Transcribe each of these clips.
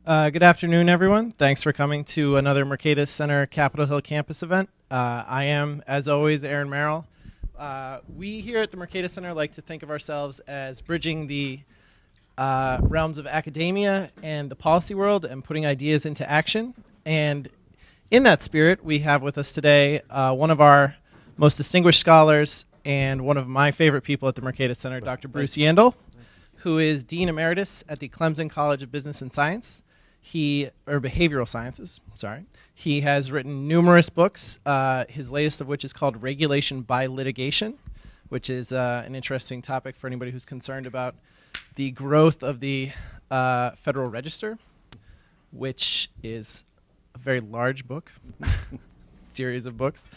Good afternoon, everyone. Thanks for coming to another Mercatus Center Capitol Hill campus event. I am, as always, Aaron Merrill. We here at the Mercatus Center like to think of ourselves as bridging the realms of academia and the policy world and putting ideas into action. And in that spirit, we have with us today one of our most distinguished scholars and one of my favorite people at the Mercatus Center, Dr. Bruce Yandle, who is Dean Emeritus at the Clemson College of Business and Science. Or behavioral sciences, sorry. He has written numerous books, his latest of which is called Regulation by Litigation, which is an interesting topic for anybody who's concerned about the growth of the Federal Register, which is a very large book, series of books.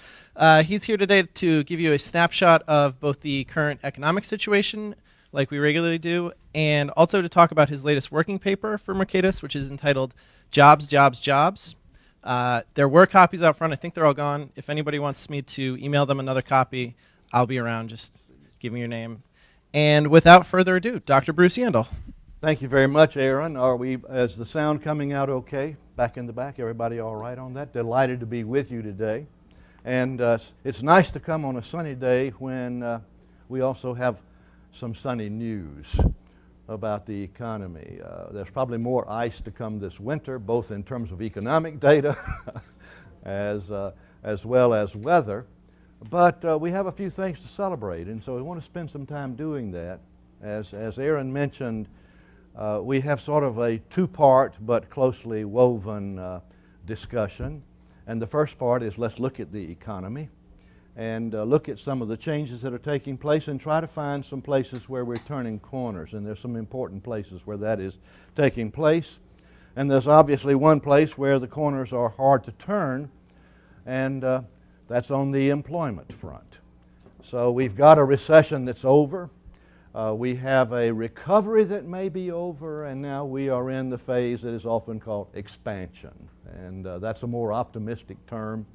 He's here today to give you a snapshot of both the current economic situation, like we regularly do, and also to talk about his latest working paper for Mercatus, which is entitled Jobs, Jobs, Jobs. There were copies out front. I think they're all gone. If anybody wants me to email them another copy, I'll be around. Just give me your name. And without further ado, Dr. Bruce Yandle. Thank you very much, Aaron. Is the sound coming out okay? Back in the back, everybody all right on that? Delighted to be with you today. And it's nice to come on a sunny day when we also have some sunny news about the economy. There's probably more ice to come this winter, both in terms of economic data as well as weather. But we have a few things to celebrate, and so we want to spend some time doing that. As Aaron mentioned, we have sort of a two-part but closely woven discussion. And the first part is let's look at the economy and look at some of the changes that are taking place and try to find some places where we're turning corners. And there's some important places where that is taking place. And there's obviously one place where the corners are hard to turn, and that's on the employment front. So we've got a recession that's over. We have a recovery that may be over, and now we are in the phase that is often called expansion. And that's a more optimistic term.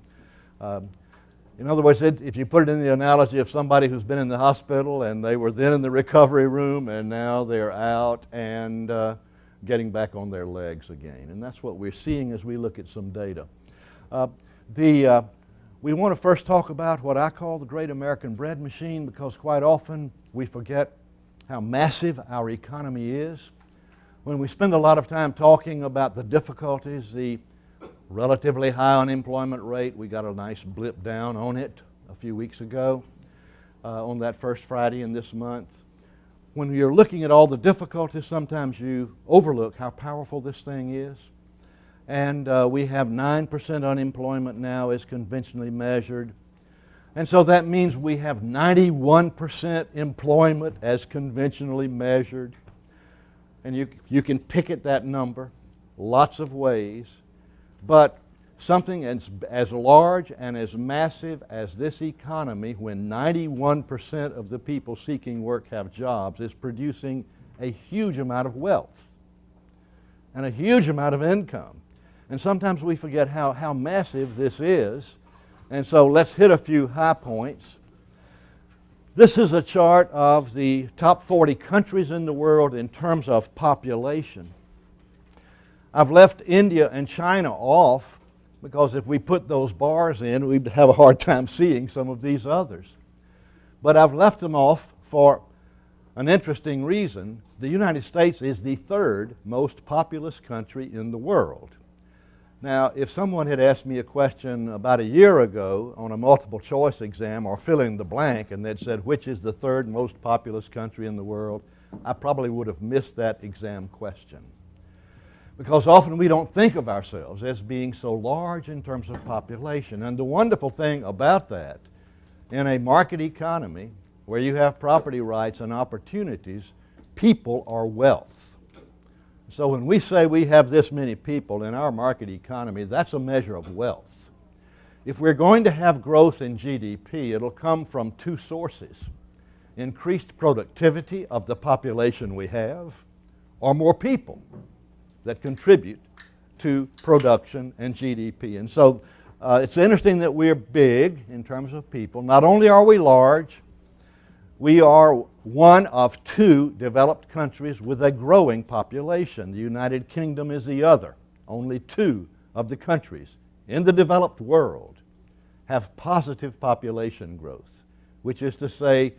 In other words, if you put it in the analogy of somebody who's been in the hospital and they were then in the recovery room and now they're out and getting back on their legs again. And that's what we're seeing as we look at some data. We want to first talk about what I call the great American bread machine, because quite often we forget how massive our economy is. When we spend a lot of time talking about the difficulties, the relatively high unemployment rate, we got a nice blip down on it a few weeks ago on that first Friday in this month. When you're looking at all the difficulties, sometimes you overlook how powerful this thing is. And we have 9% unemployment now as conventionally measured. And so that means we have 91% employment as conventionally measured. And you can pick at that number lots of ways. But something as large and as massive as this economy, when 91% of the people seeking work have jobs, is producing a huge amount of wealth and a huge amount of income. And sometimes we forget how massive this is. And so let's hit a few high points. This is a chart of the top 40 countries in the world in terms of population. I've left India and China off because if we put those bars in, we'd have a hard time seeing some of these others. But I've left them off for an interesting reason. The United States is the third most populous country in the world. Now, if someone had asked me a question about a year ago on a multiple choice exam or fill in the blank, and they'd said, which is the third most populous country in the world, I probably would have missed that exam question. Because often we don't think of ourselves as being so large in terms of population. And the wonderful thing about that, in a market economy where you have property rights and opportunities, people are wealth. So when we say we have this many people in our market economy, that's a measure of wealth. If we're going to have growth in GDP, it'll come from two sources: increased productivity of the population we have, or more people that contribute to production and GDP. And so it's interesting that we're big in terms of people. Not only are we large, we are one of two developed countries with a growing population. The United Kingdom is the other. Only two of the countries in the developed world have positive population growth, which is to say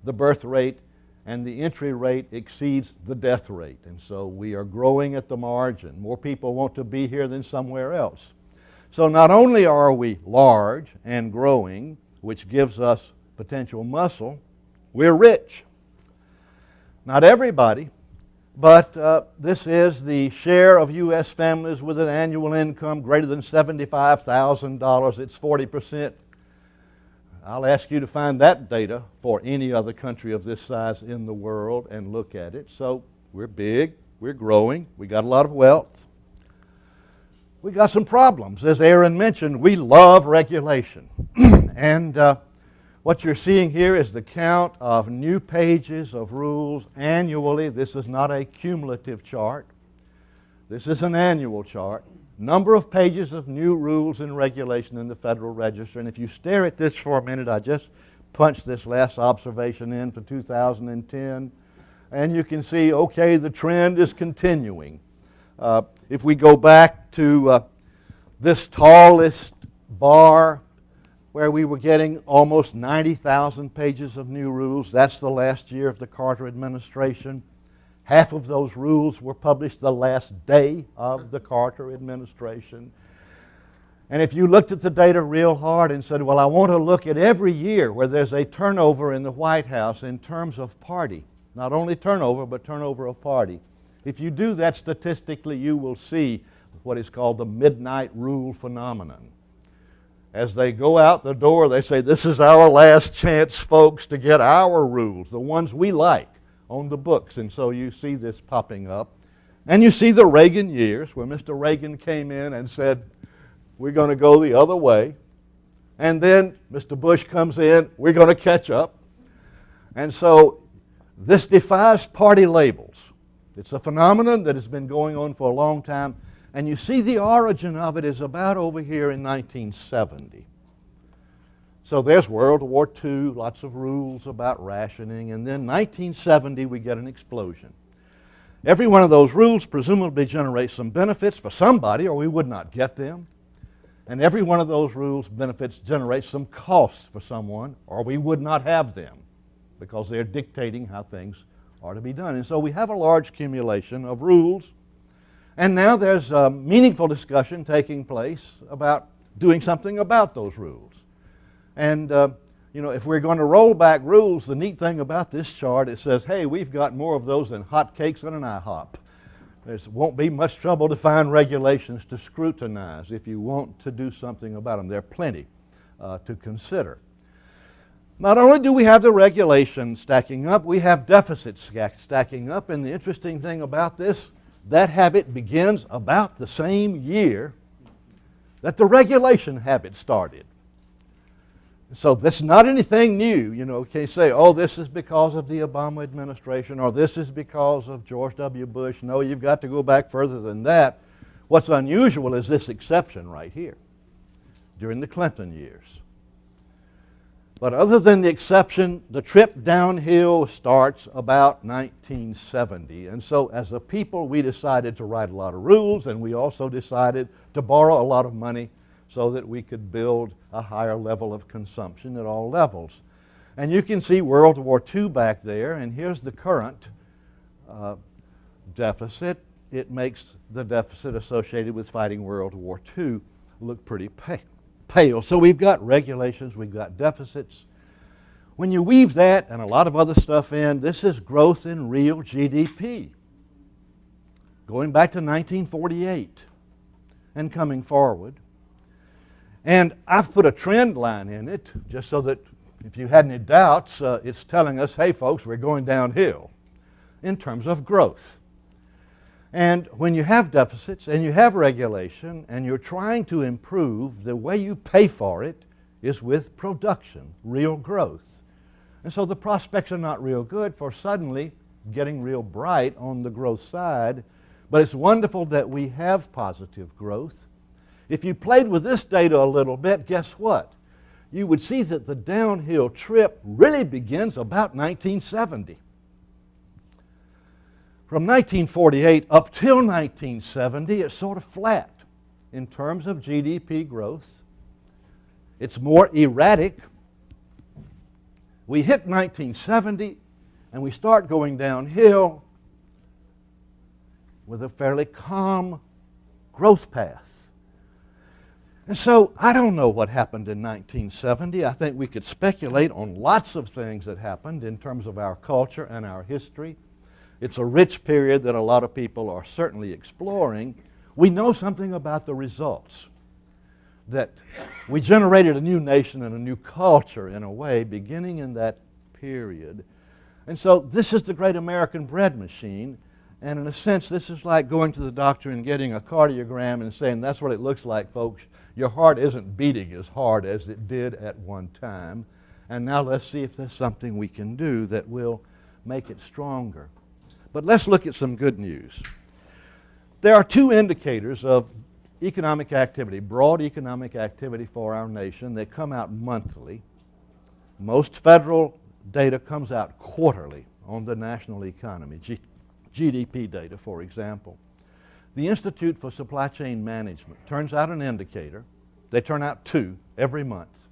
the birth rate and the entry rate exceeds the death rate. And so we are growing at the margin. More people want to be here than somewhere else. So not only are we large and growing, which gives us potential muscle, we're rich. Not everybody, but this is the share of U.S. families with an annual income greater than $75,000. It's 40%. I'll ask you to find that data for any other country of this size in the world and look at it. So we're big, we're growing, we got a lot of wealth. We got some problems. As Aaron mentioned, we love regulation. And what you're seeing here is the count of new pages of rules annually. This is not a cumulative chart. This is an annual chart. Number of pages of new rules and regulation in the Federal Register. And if you stare at this for a minute, I just punched this last observation in for 2010. And you can see, okay, the trend is continuing. If we go back to this tallest bar where we were getting almost 90,000 pages of new rules, that's the last year of the Carter administration. Half of those rules were published the last day of the Carter administration. And if you looked at the data real hard and said, well, I want to look at every year where there's a turnover in the White House in terms of party, not only turnover, but turnover of party. If you do that statistically, you will see what is called the midnight rule phenomenon. As they go out the door, they say, this is our last chance, folks, to get our rules, the ones we like, on the books. And so you see this popping up. And you see the Reagan years where Mr. Reagan came in and said, we're going to go the other way. And then Mr. Bush comes in, we're going to catch up. And so this defies party labels. It's a phenomenon that has been going on for a long time. And you see the origin of it is about over here in 1970. So there's World War II, lots of rules about rationing, and then 1970 we get an explosion. Every one of those rules presumably generates some benefits for somebody or we would not get them. And every one of those rules benefits generates some costs for someone or we would not have them because they're dictating how things are to be done. And so we have a large accumulation of rules, and now there's a meaningful discussion taking place about doing something about those rules. And if we're going to roll back rules, the neat thing about this chart, it says, hey, we've got more of those than hotcakes on an IHOP. There won't be much trouble to find regulations to scrutinize if you want to do something about them. There are plenty to consider. Not only do we have the regulations stacking up, we have deficits stacking up. And the interesting thing about this, that habit begins about the same year that the regulation habit started. So this is not anything new. You can't say, oh, this is because of the Obama administration or this is because of George W. Bush. No, you've got to go back further than that. What's unusual is this exception right here during the Clinton years. But other than the exception, the trip downhill starts about 1970. And so as a people, we decided to write a lot of rules, and we also decided to borrow a lot of money so that we could build a higher level of consumption at all levels. And you can see World War II back there, and here's the current deficit. It makes the deficit associated with fighting World War II look pretty pale. So we've got regulations, we've got deficits. When you weave that and a lot of other stuff in, this is growth in real GDP. Going back to 1948 and coming forward. And I've put a trend line in it just so that if you had any doubts, it's telling us, hey folks, we're going downhill in terms of growth. And when you have deficits and you have regulation and you're trying to improve, the way you pay for it is with production, real growth. And so the prospects are not real good for suddenly getting real bright on the growth side. But it's wonderful that we have positive growth. If you played with this data a little bit, guess what? you would see that the downhill trip really begins about 1970. From 1948 up till 1970, it's sort of flat in terms of GDP growth. It's more erratic. We hit 1970 and we start going downhill with a fairly calm growth path. And so I don't know what happened in 1970. I think we could speculate on lots of things that happened in terms of our culture and our history. It's a rich period that a lot of people are certainly exploring. We know something about the results, that we generated a new nation and a new culture in a way beginning in that period. And so this is the great American bread machine. And in a sense, this is like going to the doctor and getting a cardiogram and saying, that's what it looks like, folks. Your heart isn't beating as hard as it did at one time. And now let's see if there's something we can do that will make it stronger. But let's look at some good news. There are two indicators of economic activity, broad economic activity for our nation. They come out monthly. Most federal data comes out quarterly on the national economy, GDP data, for example. The Institute for Supply Chain Management turns out an indicator. They turn out two every month.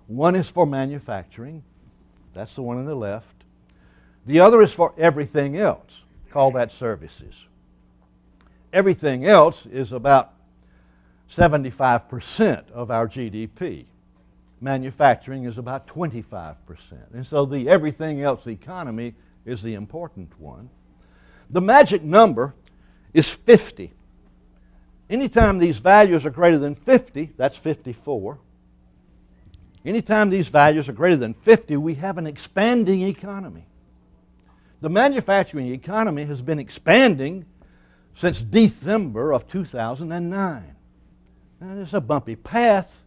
One is for manufacturing. That's the one on the left. The other is for everything else. Call that services. Everything else is about 75% of our GDP. Manufacturing is about 25%. And so the everything else economy is the important one. The magic number is 50. Anytime these values are greater than 50, that's 54. Anytime these values are greater than 50, we have an expanding economy. The manufacturing economy has been expanding since December of 2009. Now, it's a bumpy path,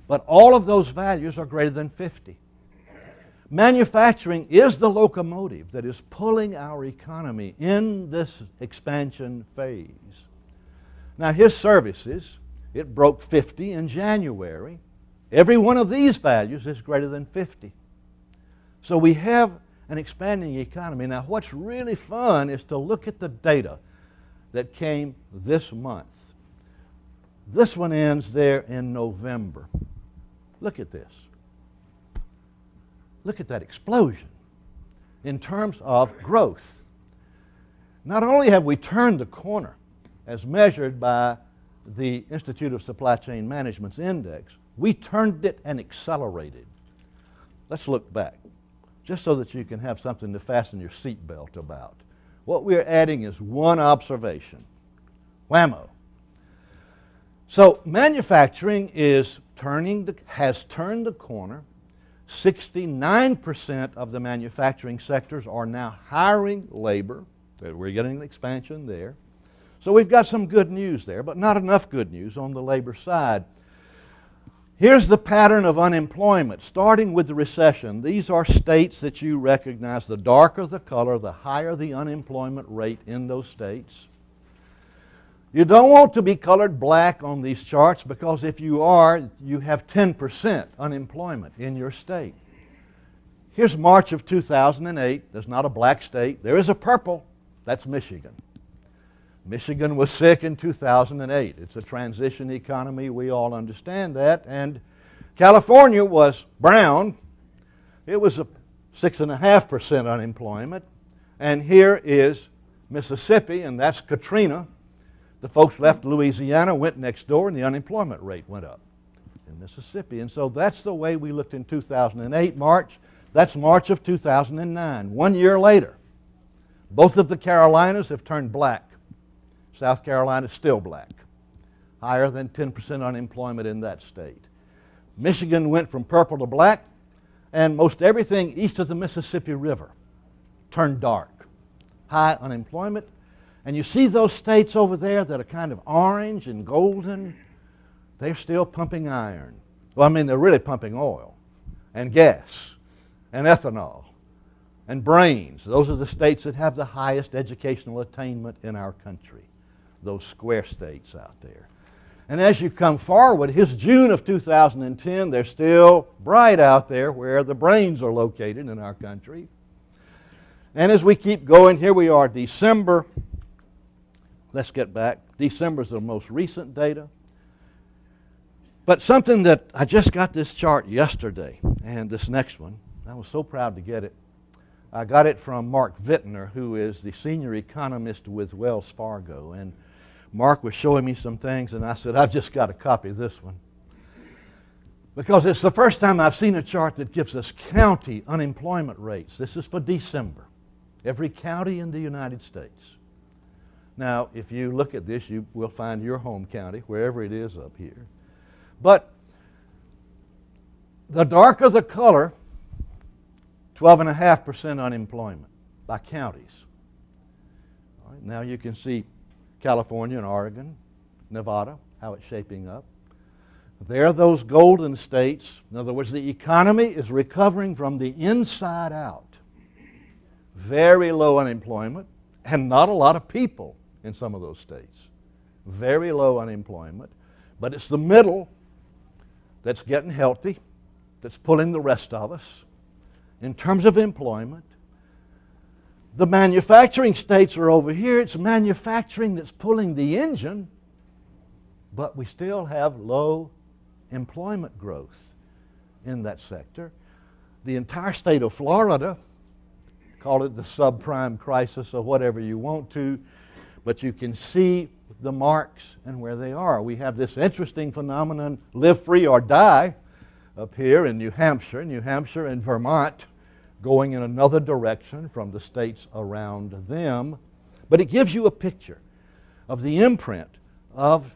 but all of those values are greater than 50. Manufacturing is the locomotive that is pulling our economy in this expansion phase. Now, here's services. It broke 50 in January. Every one of these values is greater than 50. So we have an expanding economy. Now, what's really fun is to look at the data that came this month. This one ends there in November. Look at this. Look at that explosion in terms of growth. Not only have we turned the corner, as measured by the Institute of Supply Chain Management's index, we turned it and accelerated. Let's look back, just so that you can have something to fasten your seatbelt about. What we're adding is one observation. Whammo. So manufacturing has turned the corner. 69% of the manufacturing sectors are now hiring labor. We're getting an expansion there. So we've got some good news there, but not enough good news on the labor side. Here's the pattern of unemployment, starting with the recession. These are states that you recognize. The darker the color, the higher the unemployment rate in those states. You don't want to be colored black on these charts, because if you are, you have 10% unemployment in your state. Here's March of 2008. There's not a black state. There is a purple. That's Michigan. Michigan was sick in 2008. It's a transition economy. We all understand that. And California was brown. It was a 6.5% unemployment. And here is Mississippi, and that's Katrina. The folks left Louisiana, went next door, and the unemployment rate went up in Mississippi. And so that's the way we looked in 2008, March. That's March of 2009. 1 year later, both of the Carolinas have turned black. South Carolina is still black. Higher than 10% unemployment in that state. Michigan went from purple to black, and most everything east of the Mississippi River turned dark. High unemployment. And you see those states over there that are kind of orange and golden, they're still pumping iron. Well, I mean, they're really pumping oil and gas and ethanol and brains. Those are the states that have the highest educational attainment in our country, those square states out there. And as you come forward, here's June of 2010. They're still bright out there where the brains are located in our country. And as we keep going, here we are, December. Let's get back. December is the most recent data. But something that I just got this chart yesterday, and this next one, I was so proud to get it. I got it from Mark Vittner, who is the senior economist with Wells Fargo. And Mark was showing me some things, and I said, I've just got to copy this one. Because it's the first time I've seen a chart that gives us county unemployment rates. This is for December. Every county in the United States. Now, if you look at this, you will find your home county, wherever it is up here. But the darker the color, 12.5% unemployment by counties. All right, now you can see California and Oregon, Nevada, how it's shaping up. They're those golden states. In other words, the economy is recovering from the inside out. Very low unemployment, and not a lot of people in some of those states. Very low unemployment, but it's the middle that's getting healthy, that's pulling the rest of us. In terms of employment, the manufacturing states are over here. It's manufacturing that's pulling the engine, but we still have low employment growth in that sector. The entire state of Florida, call it the subprime crisis or whatever you want to, but you can see the marks and where they are. We have this interesting phenomenon, live free or die, up here in New Hampshire and Vermont, going in another direction from the states around them. But it gives you a picture of the imprint of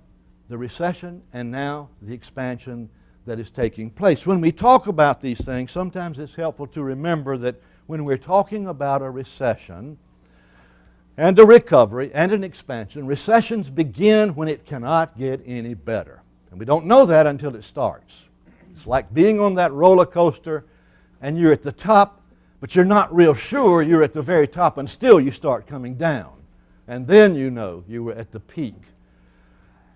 the recession and now the expansion that is taking place. When we talk about these things, sometimes it's helpful to remember that when we're talking about a recession and a recovery and an expansion, recessions begin when it cannot get any better. And we don't know that until it starts. It's like being on that roller coaster and you're at the top, but you're not real sure you're at the very top, and still you start coming down. And then you know you were at the peak.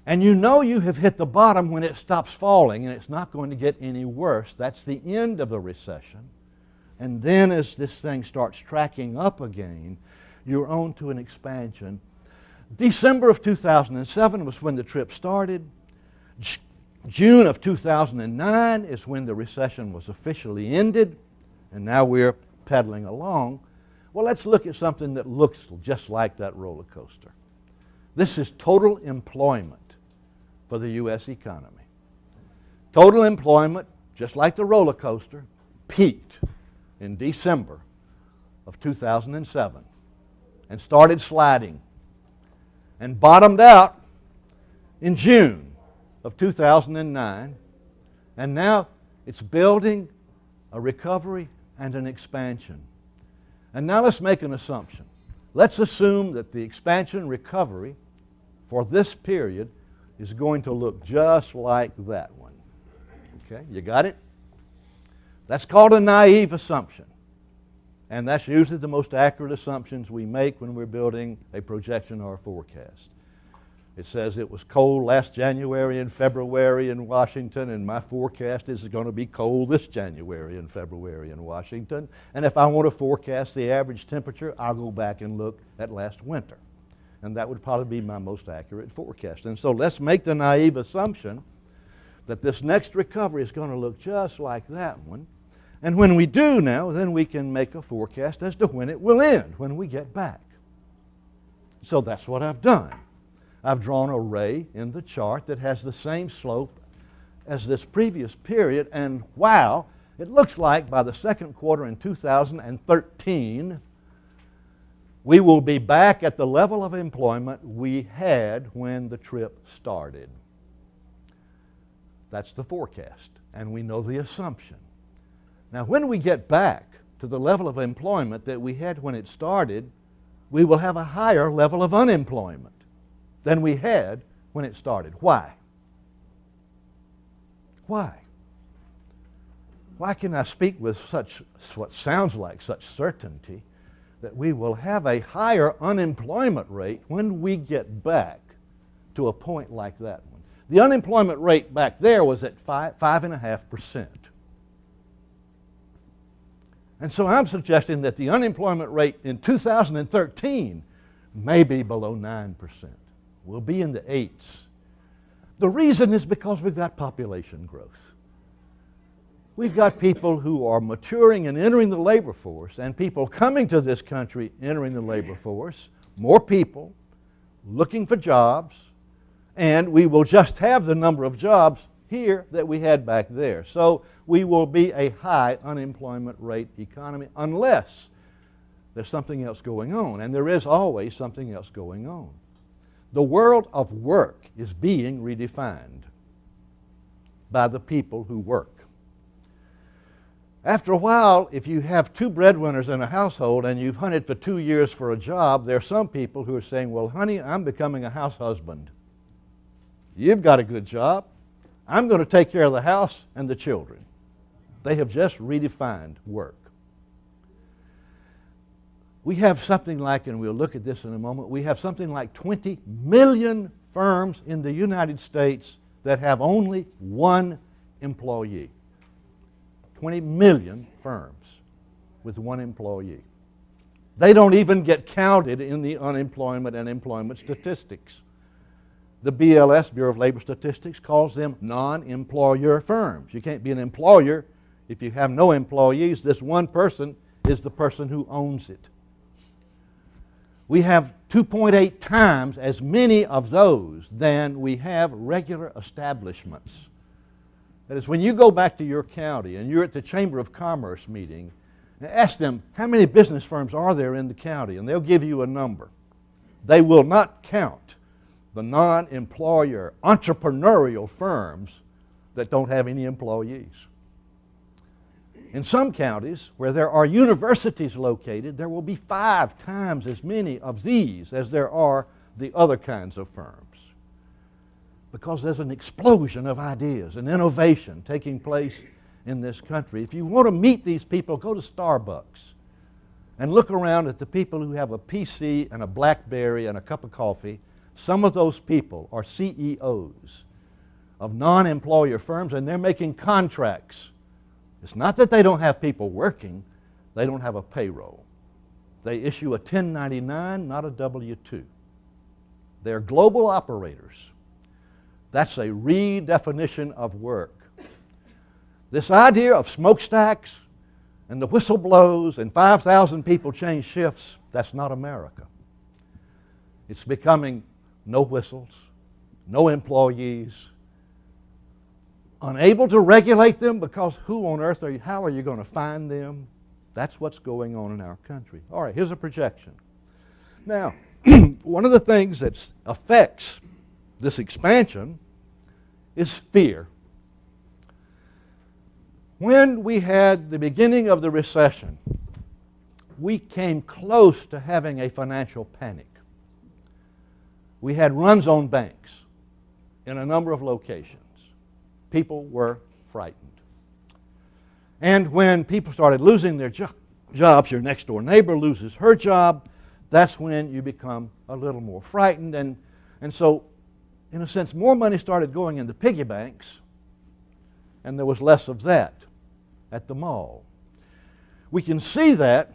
And you know you have hit the bottom when it stops falling and it's not going to get any worse. That's the end of the recession. And then as this thing starts tracking up again, you're on to an expansion. December of 2007 was when the trip started. June of 2009 is when the recession was officially ended, and now we're pedaling along. Well, let's look at something that looks just like that roller coaster. This is total employment for the U.S. economy. Total employment, just like the roller coaster, peaked in December of 2007 and started sliding and bottomed out in June of 2009, and now it's building a recovery and an expansion. And now let's make an assumption. Let's assume that the expansion recovery for this period is going to look just like that one. Okay, you got it? That's called a naive assumption. And that's usually the most accurate assumptions we make when we're building a projection or a forecast. It says it was cold last January and February in Washington, and my forecast is going to be cold this January and February in Washington. And if I want to forecast the average temperature, I'll go back and look at last winter. And that would probably be my most accurate forecast. And so let's make the naive assumption that this next recovery is going to look just like that one. And when we do now, then we can make a forecast as to when it will end, when we get back. So that's what I've done. I've drawn a ray in the chart that has the same slope as this previous period, and wow, it looks like by the second quarter in 2013, we will be back at the level of employment we had when the trip started. That's the forecast, and we know the assumption. Now, when we get back to the level of employment that we had when it started, we will have a higher level of unemployment than we had when it started. Why? Why? Why can I speak with such, what sounds like such certainty, that we will have a higher unemployment rate when we get back to a point like that one? The unemployment rate back there was at 5.5%. And so I'm suggesting that the unemployment rate in 2013 may be below 9%. We'll be in the 8s. The reason is because we've got population growth. We've got people who are maturing and entering the labor force, and people coming to this country entering the labor force, more people looking for jobs, and we will just have the number of jobs here that we had back there. So we will be a high unemployment rate economy unless there's something else going on, and there is always something else going on. The world of work is being redefined by the people who work. After a while, if you have two breadwinners in a household and you've hunted for 2 years for a job, there are some people who are saying, well, honey, I'm becoming a house husband. You've got a good job. I'm going to take care of the house and the children. They have just redefined work. We have something like, and we'll look at this in a moment, we have something like 20 million firms in the United States that have only one employee. 20 million firms with one employee. They don't even get counted in the unemployment and employment statistics. The BLS, Bureau of Labor Statistics, calls them non-employer firms. You can't be an employer if you have no employees. This one person is the person who owns it. We have 2.8 times as many of those than we have regular establishments. That is, when you go back to your county and you're at the Chamber of Commerce meeting, ask them, how many business firms are there in the county? And they'll give you a number. They will not count the non-employer entrepreneurial firms that don't have any employees. In some counties where there are universities located, there will be 5 times as many of these as there are the other kinds of firms, because there's an explosion of ideas and innovation taking place in this country. If you want to meet these people, go to Starbucks and look around at the people who have a PC and a BlackBerry and a cup of coffee. Some of those people are CEOs of non-employer firms, and they're making contracts. It's not that they don't have people working, they don't have a payroll. They issue a 1099, not a W-2. They're global operators. That's a redefinition of work. This idea of smokestacks and the whistle blows and 5,000 people change shifts, that's not America. It's becoming no whistles, no employees, unable to regulate them because who on earth how are you going to find them? That's what's going on in our country. All right, here's a projection. Now, one of the things that affects this expansion is fear. When we had the beginning of the recession, we came close to having a financial panic. We had runs on banks in a number of locations. People were frightened. And when people started losing their jobs, your next door neighbor loses her job, that's when you become a little more frightened. And so, in a sense, more money started going into piggy banks, and there was less of that at the mall. We can see that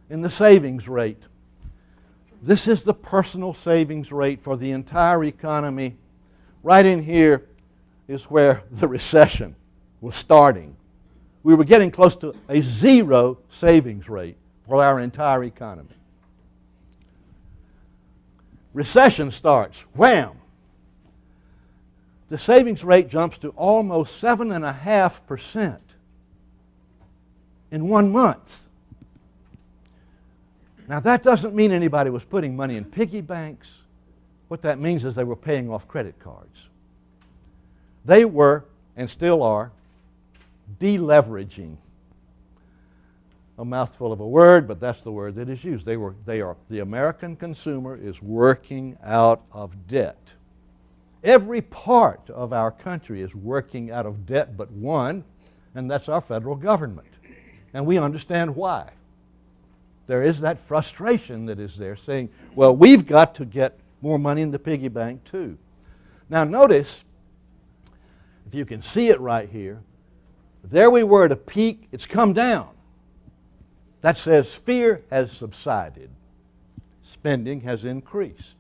in the savings rate. This is the personal savings rate for the entire economy. Right in here is where the recession was starting. We were getting close to a 0 savings rate for our entire economy. Recession starts, wham! The savings rate jumps to almost 7.5% in 1 month. Now, that doesn't mean anybody was putting money in piggy banks. What that means is they were paying off credit cards. They were, and still are, deleveraging. A mouthful of a word, but that's the word that is used. The American consumer is working out of debt. Every part of our country is working out of debt but one, and that's our federal government. And we understand why. There is that frustration that is there saying, well, we've got to get more money in the piggy bank too. Now notice, if you can see it right here, there we were at a peak, it's come down. That says fear has subsided. Spending has increased.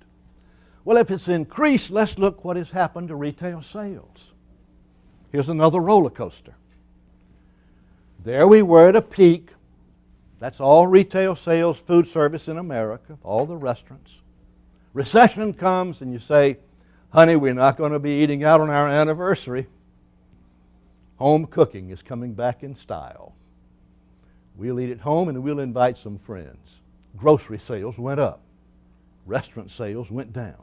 Well, if it's increased, let's look what has happened to retail sales. Here's another roller coaster. There we were at a peak. That's all retail sales, food service in America, all the restaurants. Recession comes and you say, honey, we're not going to be eating out on our anniversary. Home cooking is coming back in style. We'll eat at home and we'll invite some friends. Grocery sales went up. Restaurant sales went down.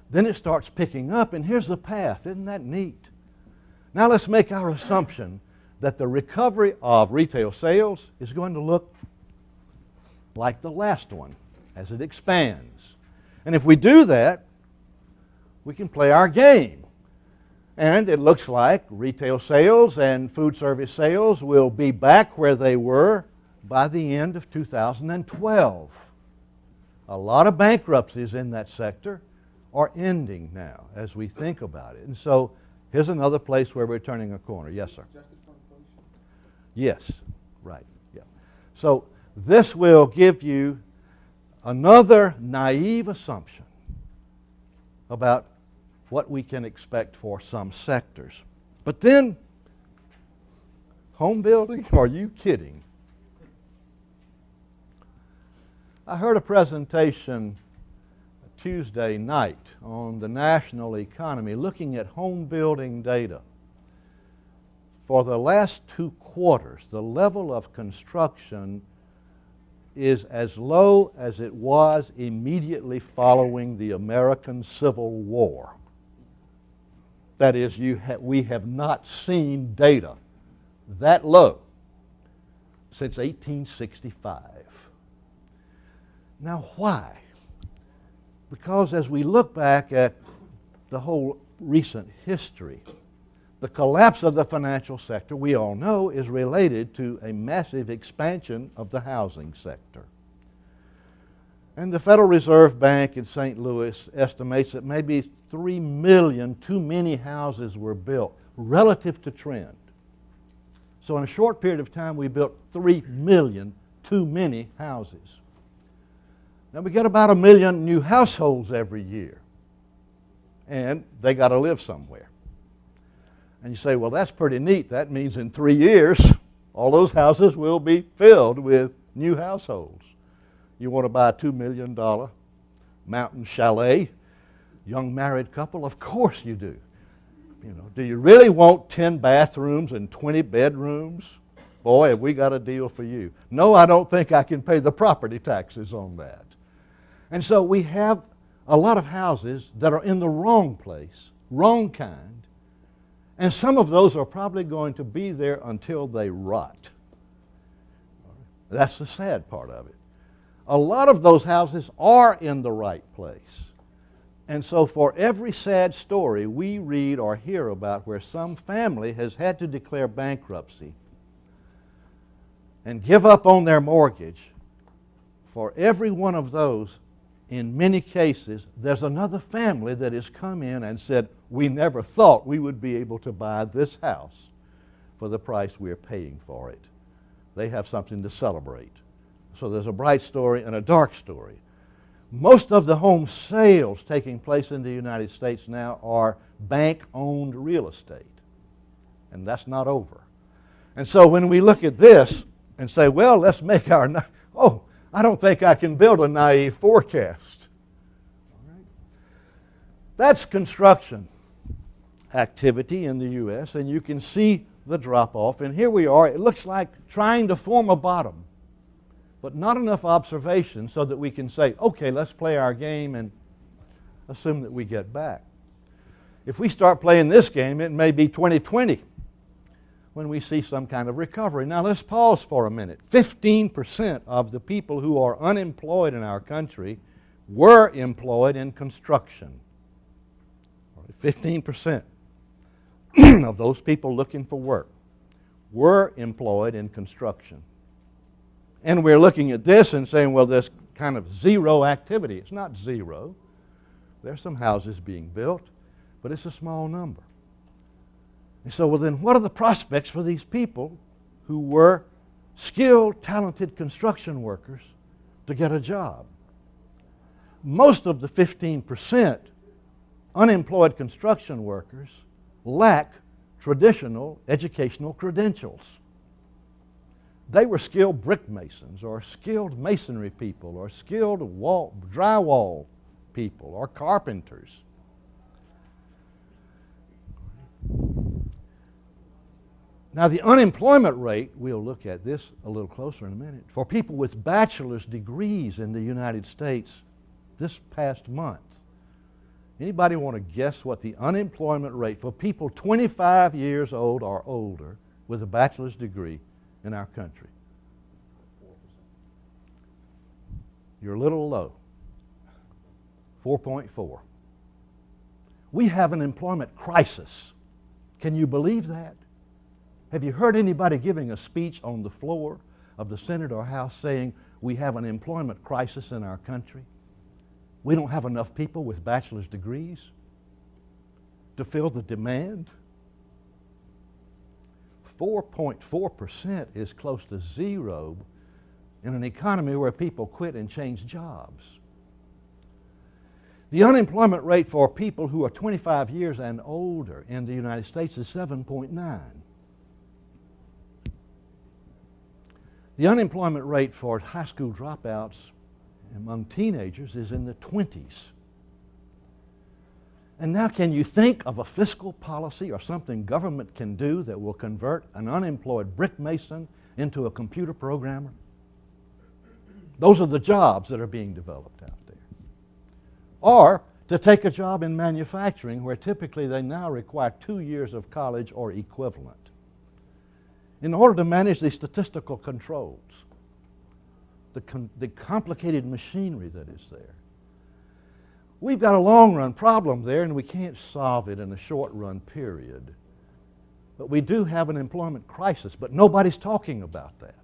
Then it starts picking up, and here's the path. Isn't that neat? Now let's make our assumption that the recovery of retail sales is going to look like the last one as it expands. And if we do that, we can play our game. And it looks like retail sales and food service sales will be back where they were by the end of 2012. A lot of bankruptcies in that sector are ending now as we think about it. And so here's another place where we're turning a corner. Yes, sir? Yes, right. Yeah. So this will give you another naive assumption about what we can expect for some sectors. But then, home building? Are you kidding? I heard a presentation Tuesday night on the national economy looking at home building data. For the last 2 quarters, the level of construction is as low as it was immediately following the American Civil War. That is, we have not seen data that low since 1865. Now, why? Because as we look back at the whole recent history, the collapse of the financial sector, we all know, is related to a massive expansion of the housing sector. And the Federal Reserve Bank in St. Louis estimates that maybe 3 million too many houses were built relative to trend. So in a short period of time, we built 3 million too many houses. Now we get about 1 million new households every year, and they got to live somewhere. And you say, well, that's pretty neat. That means in 3 years, all those houses will be filled with new households. You want to buy a $2 million mountain chalet, young married couple? Of course you do. You know, do you really want 10 bathrooms and 20 bedrooms? Boy, have we got a deal for you. No, I don't think I can pay the property taxes on that. And so we have a lot of houses that are in the wrong place, wrong kind, and some of those are probably going to be there until they rot. That's the sad part of it. A lot of those houses are in the right place. And so for every sad story we read or hear about where some family has had to declare bankruptcy and give up on their mortgage, for every one of those, in many cases, there's another family that has come in and said, we never thought we would be able to buy this house for the price we're paying for it. They have something to celebrate. So there's a bright story and a dark story. Most of the home sales taking place in the United States now are bank-owned real estate. And that's not over. And so when we look at this and say, well, let's make our... I don't think I can build a naive forecast. All right. That's construction activity in the U.S., and you can see the drop-off. And here we are. It looks like trying to form a bottom, but not enough observation so that we can say, okay, let's play our game and assume that we get back. If we start playing this game, it may be 2020 when we see some kind of recovery. Now let's pause for a minute. 15% of the people who are unemployed in our country were employed in construction. 15% of those people looking for work were employed in construction. And we're looking at this and saying, well, there's kind of zero activity. It's not zero. There's some houses being built. but it's a small number. And so, well, then what are the prospects for these people who were skilled, talented construction workers to get a job? Most of the 15% unemployed construction workers lack traditional educational credentials. They were skilled brick masons or skilled masonry people or skilled drywall people or carpenters. Now, the unemployment rate, we'll look at this a little closer in a minute, for people with bachelor's degrees in the United States this past month. Anybody want to guess what the unemployment rate for people 25 years old or older with a bachelor's degree in our country? 4%. You're a little low. 4.4. We have an employment crisis. Can you believe that? Have you heard anybody giving a speech on the floor of the Senate or House saying we have an employment crisis in our country? We don't have enough people with bachelor's degrees to fill the demand. 4.4% is close to zero in an economy where people quit and change jobs. The unemployment rate for people who are 25 years and older in the United States is 7.9. The unemployment rate for high school dropouts among teenagers is in the 20s. And now, can you think of a fiscal policy or something government can do that will convert an unemployed brick mason into a computer programmer? Those are the jobs that are being developed out there. Or to take a job in manufacturing where typically they now require 2 years of college or equivalent in order to manage the statistical controls, the complicated machinery that is there. We've got a long-run problem there, and we can't solve it in a short-run period. But we do have an employment crisis, but nobody's talking about that.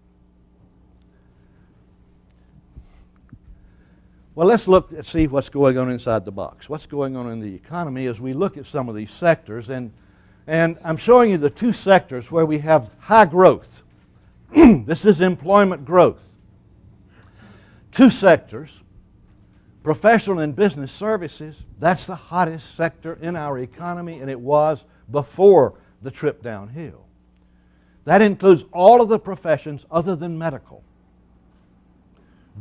Well, let's look and see what's going on inside the box. What's going on in the economy as we look at some of these sectors. And I'm showing you the two sectors where we have high growth. This is employment growth. Two sectors, professional and business services, that's the hottest sector in our economy, and it was before the trip downhill. That includes all of the professions other than medical.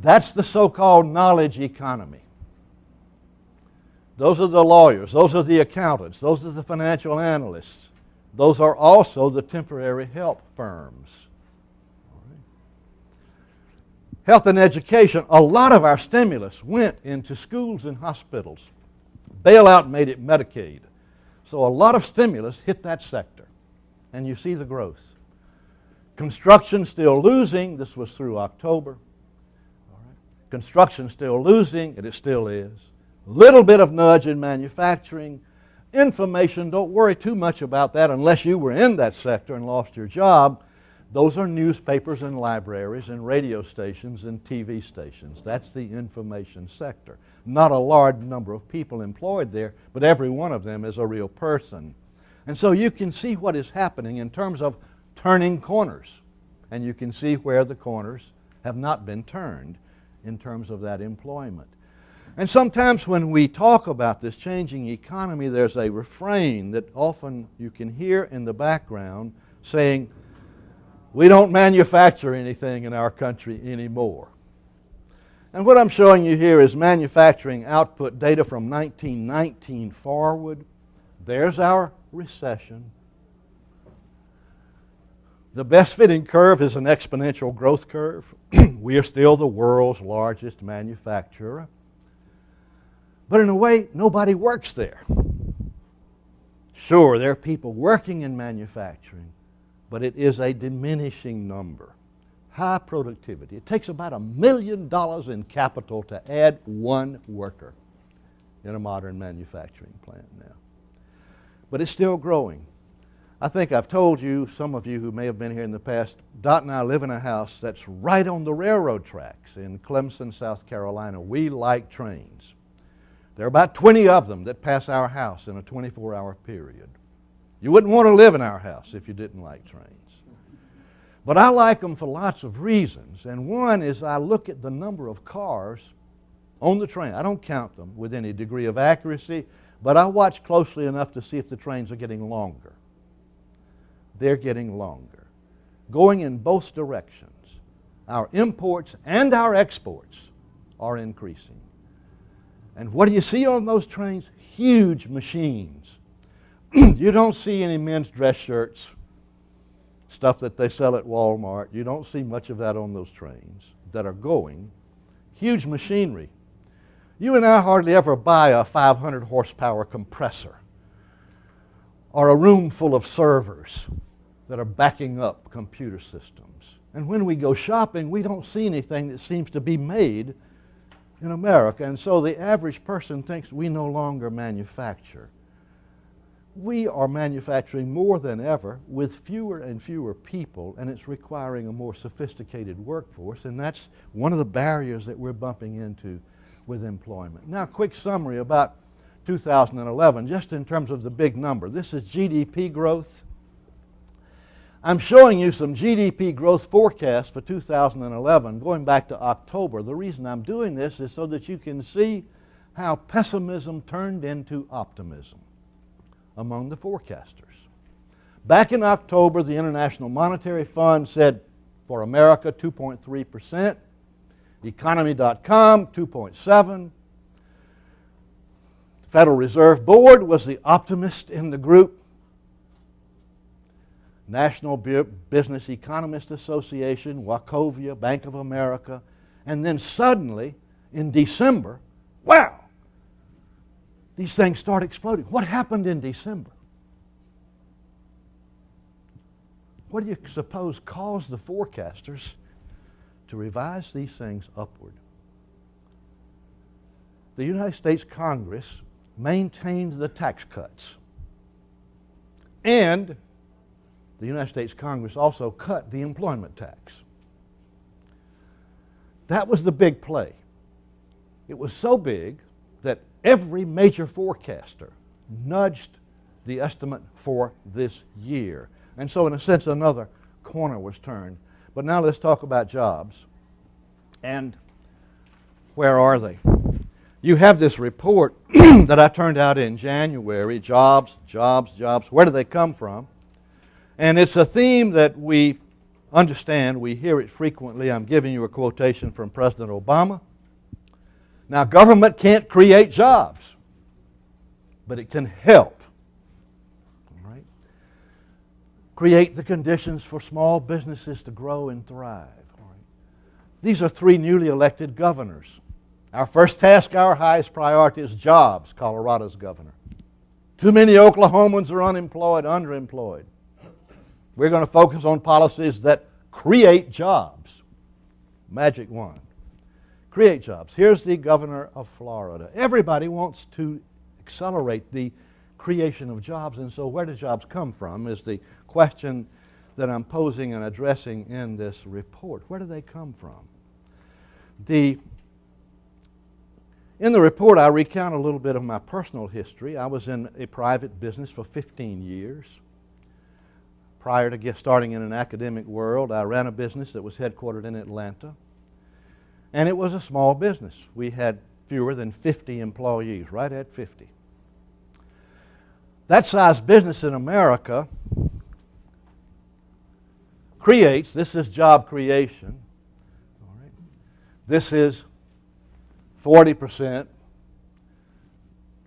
That's the so-called knowledge economy. Those are the lawyers, those are the accountants, those are the financial analysts. Those are also the temporary help firms. Health and education, a lot of our stimulus went into schools and hospitals. Bailout made it Medicaid. So a lot of stimulus hit that sector, and you see the growth. Construction still losing. This was through October. Construction still losing, and it still is. Little bit of nudge in manufacturing. Information, don't worry too much about that unless you were in that sector and lost your job. Those are newspapers and libraries and radio stations and TV stations. That's the information sector. Not a large number of people employed there, but every one of them is a real person. And so you can see what is happening in terms of turning corners. And you can see where the corners have not been turned in terms of that employment. And sometimes when we talk about this changing economy, there's a refrain that often you can hear in the background saying, we don't manufacture anything in our country anymore. And what I'm showing you here is manufacturing output data from 1919 forward. There's our recession. The best fitting curve is an exponential growth curve. We are still the world's largest manufacturer. But in a way, nobody works there. Sure, there are people working in manufacturing, but it is a diminishing number. High productivity. It takes about $1 million in capital to add one worker in a modern manufacturing plant now. But it's still growing. I think I've told you, some of you who may have been here in the past, Dot and I live in a house that's right on the railroad tracks in Clemson, South Carolina. We like trains. There are about 20 of them that pass our house in a 24-hour period. You wouldn't want to live in our house if you didn't like trains. But I like them for lots of reasons, and one is I look at the number of cars on the train. I don't count them with any degree of accuracy, but I watch closely enough to see if the trains are getting longer. They're getting longer, going in both directions. Our imports and our exports are increasing. And what do you see on those trains? Huge machines. You don't see any men's dress shirts, stuff that they sell at Walmart. You don't see much of that on those trains that are going. Huge machinery. You and I hardly ever buy a 500 horsepower compressor or a room full of servers that are backing up computer systems. And when we go shopping, we don't see anything that seems to be made in America. And so the average person thinks we no longer manufacture. We are manufacturing more than ever with fewer and fewer people, and it's requiring a more sophisticated workforce, and that's one of the barriers that we're bumping into with employment. Now, quick summary about 2011, just in terms of the big number. This is GDP growth. I'm showing you some GDP growth forecasts for 2011 going back to October. The reason I'm doing this is so that you can see how pessimism turned into optimism among the forecasters. Back in October, the International Monetary Fund said for America 2.3%, Economy.com 2.7%. Federal Reserve Board was the optimist in the group. National Business Economists Association, Wachovia, Bank of America, and then suddenly in December, wow, these things start exploding. What happened in December? What do you suppose caused the forecasters to revise these things upward? The United States Congress maintained the tax cuts, and the United States Congress also cut the employment tax. That was the big play. It was so big that every major forecaster nudged the estimate for this year. And so in a sense, another corner was turned. But now let's talk about jobs. And where are they? You have this report that I turned out in January, jobs, jobs, jobs. Where do they come from? And it's a theme that we understand. We hear it frequently. I'm giving you a quotation from President Obama. Now, government can't create jobs, but it can help. All right? Create the conditions for small businesses to grow and thrive. All right? These are three newly elected governors. Our first task, our highest priority is jobs, Colorado's governor. Too many Oklahomans are unemployed, underemployed. We're going to focus on policies that create jobs. Magic wand. Create jobs. Here's the governor of Florida. Everybody wants to accelerate the creation of jobs, and so where do jobs come from is the question that I'm posing and addressing in this report. Where do they come from? In the report, I recount a little bit of my personal history. I was in a private business for 15 years. Prior to starting in an academic world, I ran a business that was headquartered in Atlanta. And it was a small business. We had fewer than 50 employees, right at 50. That size business in America creates, this is job creation. All right. This is 40%.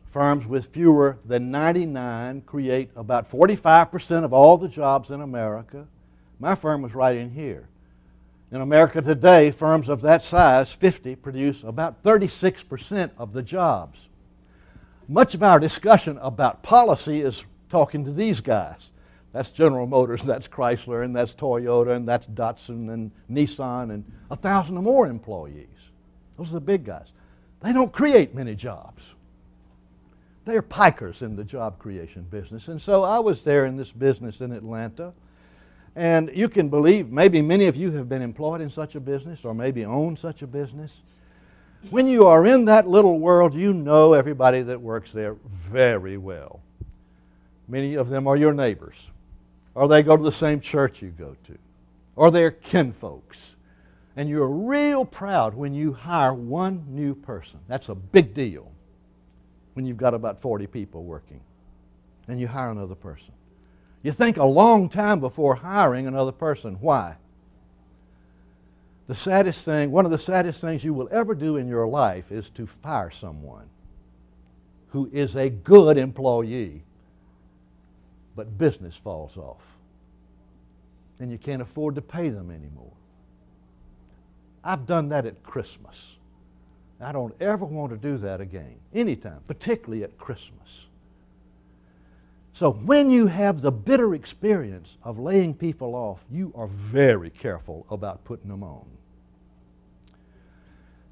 Firms with fewer than 99 create about 45% of all the jobs in America. My firm was right in here. In America today, firms of that size, 50, produce about 36% of the jobs. Much of our discussion about policy is talking to these guys. That's General Motors, that's Chrysler, and that's Toyota, and that's Datsun, and Nissan, and 1,000 or more employees. Those are the big guys. They don't create many jobs. They're pikers in the job creation business. And so I was there in this business in Atlanta. And you can believe, maybe many of you have been employed in such a business or maybe own such a business. When you are in that little world, you know everybody that works there very well. Many of them are your neighbors, or they go to the same church you go to, or they're kinfolks. And you're real proud when you hire one new person. That's a big deal when you've got about 40 people working and you hire another person. You think a long time before hiring another person. Why? One of the saddest things you will ever do in your life is to fire someone who is a good employee, but business falls off and you can't afford to pay them anymore. I've done that at Christmas. I don't ever want to do that again, anytime, particularly at Christmas. So when you have the bitter experience of laying people off, you are very careful about putting them on.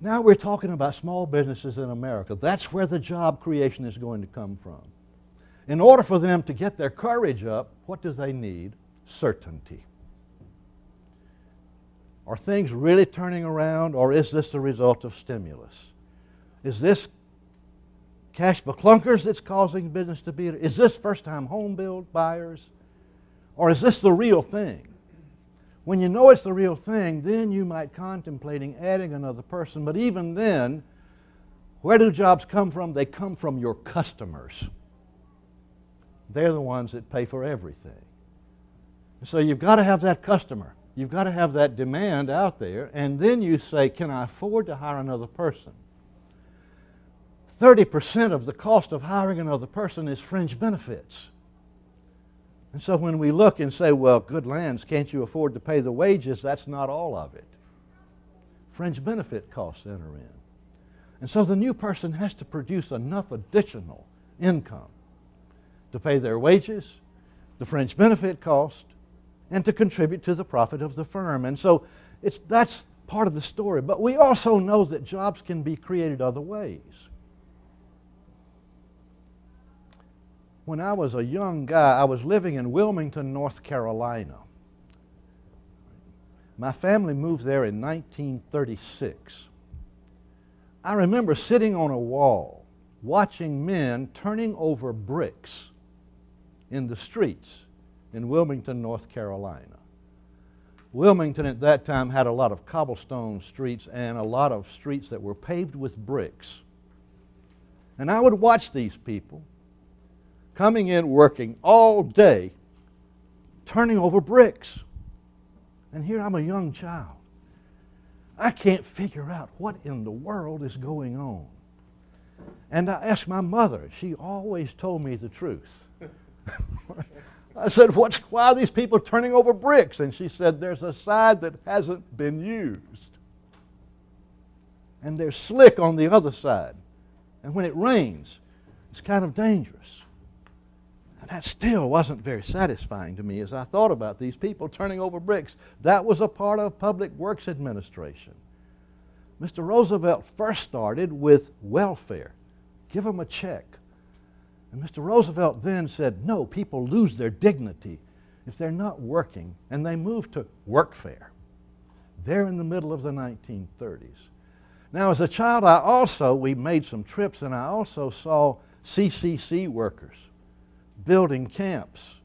Now we're talking about small businesses in America. That's where the job creation is going to come from. In order for them to get their courage up, what do they need? Certainty. Are things really turning around, or is this the result of stimulus? Is this cash clunkers that's causing business to be? Is this first-time home build buyers? Or is this the real thing? When you know it's the real thing, then you might contemplating adding another person. But even then, where do jobs come from? They come from your customers. They're the ones that pay for everything. So you've got to have that customer. You've got to have that demand out there. And then you say, can I afford to hire another person? 30% of the cost of hiring another person is fringe benefits. And so when we look and say, well, good lands, can't you afford to pay the wages? That's not all of it. Fringe benefit costs enter in. And so the new person has to produce enough additional income to pay their wages, the fringe benefit cost, and to contribute to the profit of the firm. And so that's part of the story. But we also know that jobs can be created other ways. When I was a young guy, I was living in Wilmington, North Carolina. My family moved there in 1936. I remember sitting on a wall watching men turning over bricks in the streets in Wilmington, North Carolina. Wilmington at that time had a lot of cobblestone streets and a lot of streets that were paved with bricks. And I would watch these people coming in, working all day, turning over bricks. And here I'm a young child. I can't figure out what in the world is going on. And I asked my mother. She always told me the truth. I said, why are these people turning over bricks? And she said, there's a side that hasn't been used. And there's slick on the other side. And when it rains, it's kind of dangerous. And that still wasn't very satisfying to me as I thought about these people turning over bricks. That was a part of public works administration. Mr. Roosevelt first started with welfare. Give them a check. And Mr. Roosevelt then said, no, people lose their dignity if they're not working, and they moved to workfare. There in the middle of the 1930s. Now, as a child, we made some trips, and I also saw CCC workers building camps,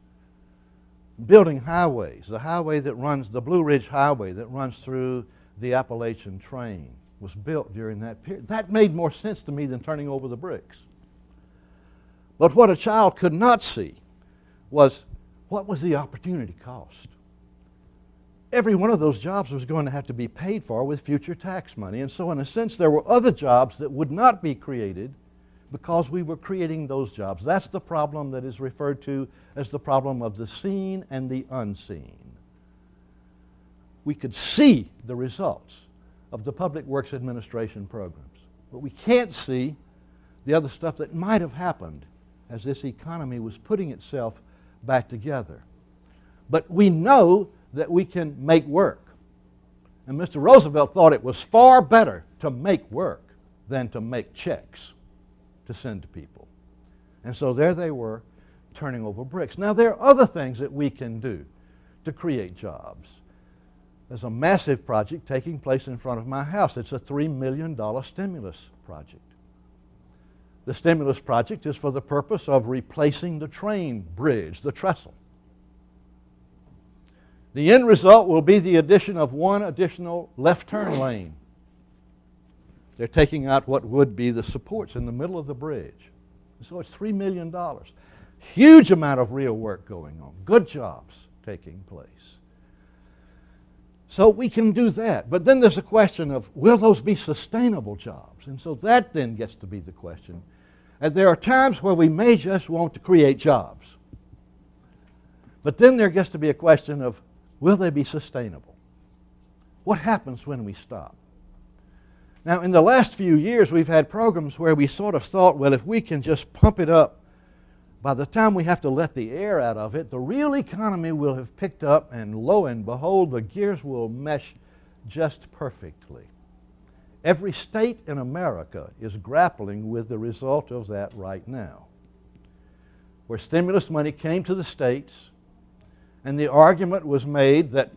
building highways. The Blue Ridge Highway that runs through the Appalachian Train was built during that period. That made more sense to me than turning over the bricks. But what a child could not see was, what was the opportunity cost? Every one of those jobs was going to have to be paid for with future tax money. And so in a sense, there were other jobs that would not be created because we were creating those jobs. That's the problem that is referred to as the problem of the seen and the unseen. We could see the results of the Public Works Administration programs, but we can't see the other stuff that might have happened as this economy was putting itself back together. But we know that we can make work. And Mr. Roosevelt thought it was far better to make work than to make checks to send to people. And so there they were, turning over bricks. Now, there are other things that we can do to create jobs. There's a massive project taking place in front of my house. It's a $3 million stimulus project. The stimulus project is for the purpose of replacing the train bridge, the trestle. The end result will be the addition of one additional left turn lane. They're taking out what would be the supports in the middle of the bridge. So it's $3 million. Huge amount of real work going on. Good jobs taking place. So we can do that. But then there's a question of, will those be sustainable jobs? And so that then gets to be the question. And there are times where we may just want to create jobs. But then there gets to be a question of, will they be sustainable? What happens when we stop? Now, in the last few years, we've had programs where we sort of thought, well, if we can just pump it up, by the time we have to let the air out of it, the real economy will have picked up, and lo and behold, the gears will mesh just perfectly. Every state in America is grappling with the result of that right now, where stimulus money came to the states, and the argument was made that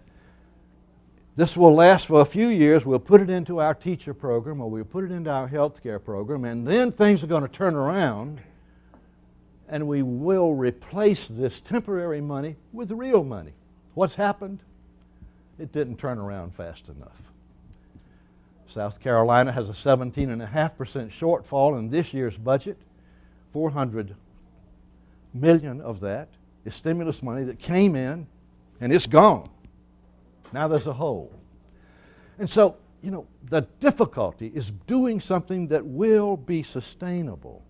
this will last for a few years. We'll put it into our teacher program, or we'll put it into our health care program, and then things are going to turn around, and we will replace this temporary money with real money. What's happened? It didn't turn around fast enough. South Carolina has a 17.5% shortfall in this year's budget. $400 million of that is stimulus money that came in, and it's gone. Now there's a hole. And so, the difficulty is doing something that will be sustainable.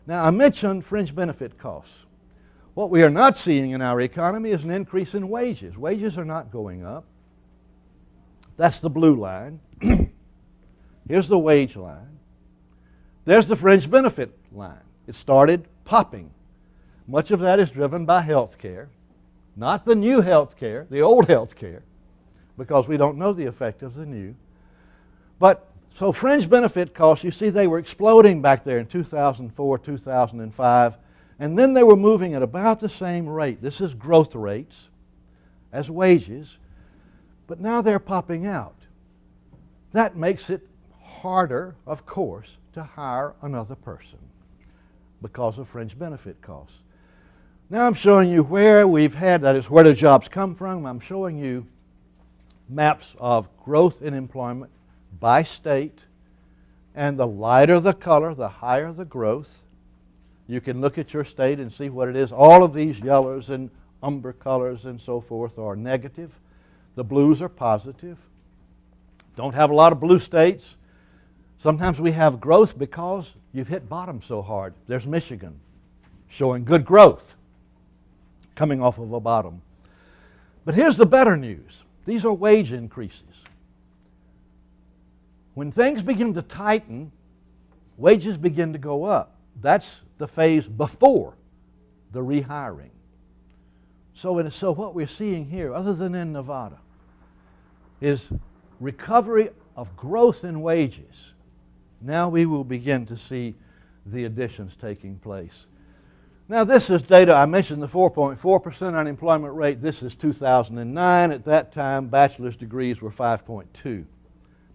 Now, I mentioned fringe benefit costs. What we are not seeing in our economy is an increase in wages. Wages are not going up. That's the blue line. Here's the wage line. There's the fringe benefit line. It started popping. Much of that is driven by health care. Not the new health care, the old health care, because we don't know the effect of the new. But so fringe benefit costs, you see they were exploding back there in 2004, 2005, and then they were moving at about the same rate. This is growth rates as wages, but now they're popping out. That makes it harder, of course, to hire another person because of fringe benefit costs. Now I'm showing you where we've had, that is where the jobs come from. I'm showing you maps of growth in employment by state, and the lighter the color, the higher the growth. You can look at your state and see what it is. All of these yellows and umber colors and so forth are negative. The blues are positive. Don't have a lot of blue states. Sometimes we have growth because you've hit bottom so hard. There's Michigan showing good growth coming off of a bottom. But here's the better news. These are wage increases. When things begin to tighten, wages begin to go up. That's the phase before the rehiring. So what we're seeing here, other than in Nevada, is recovery of growth in wages. Now we will begin to see the additions taking place. Now this is data, I mentioned the 4.4% unemployment rate. This is 2009. At that time, bachelor's degrees were 5.2.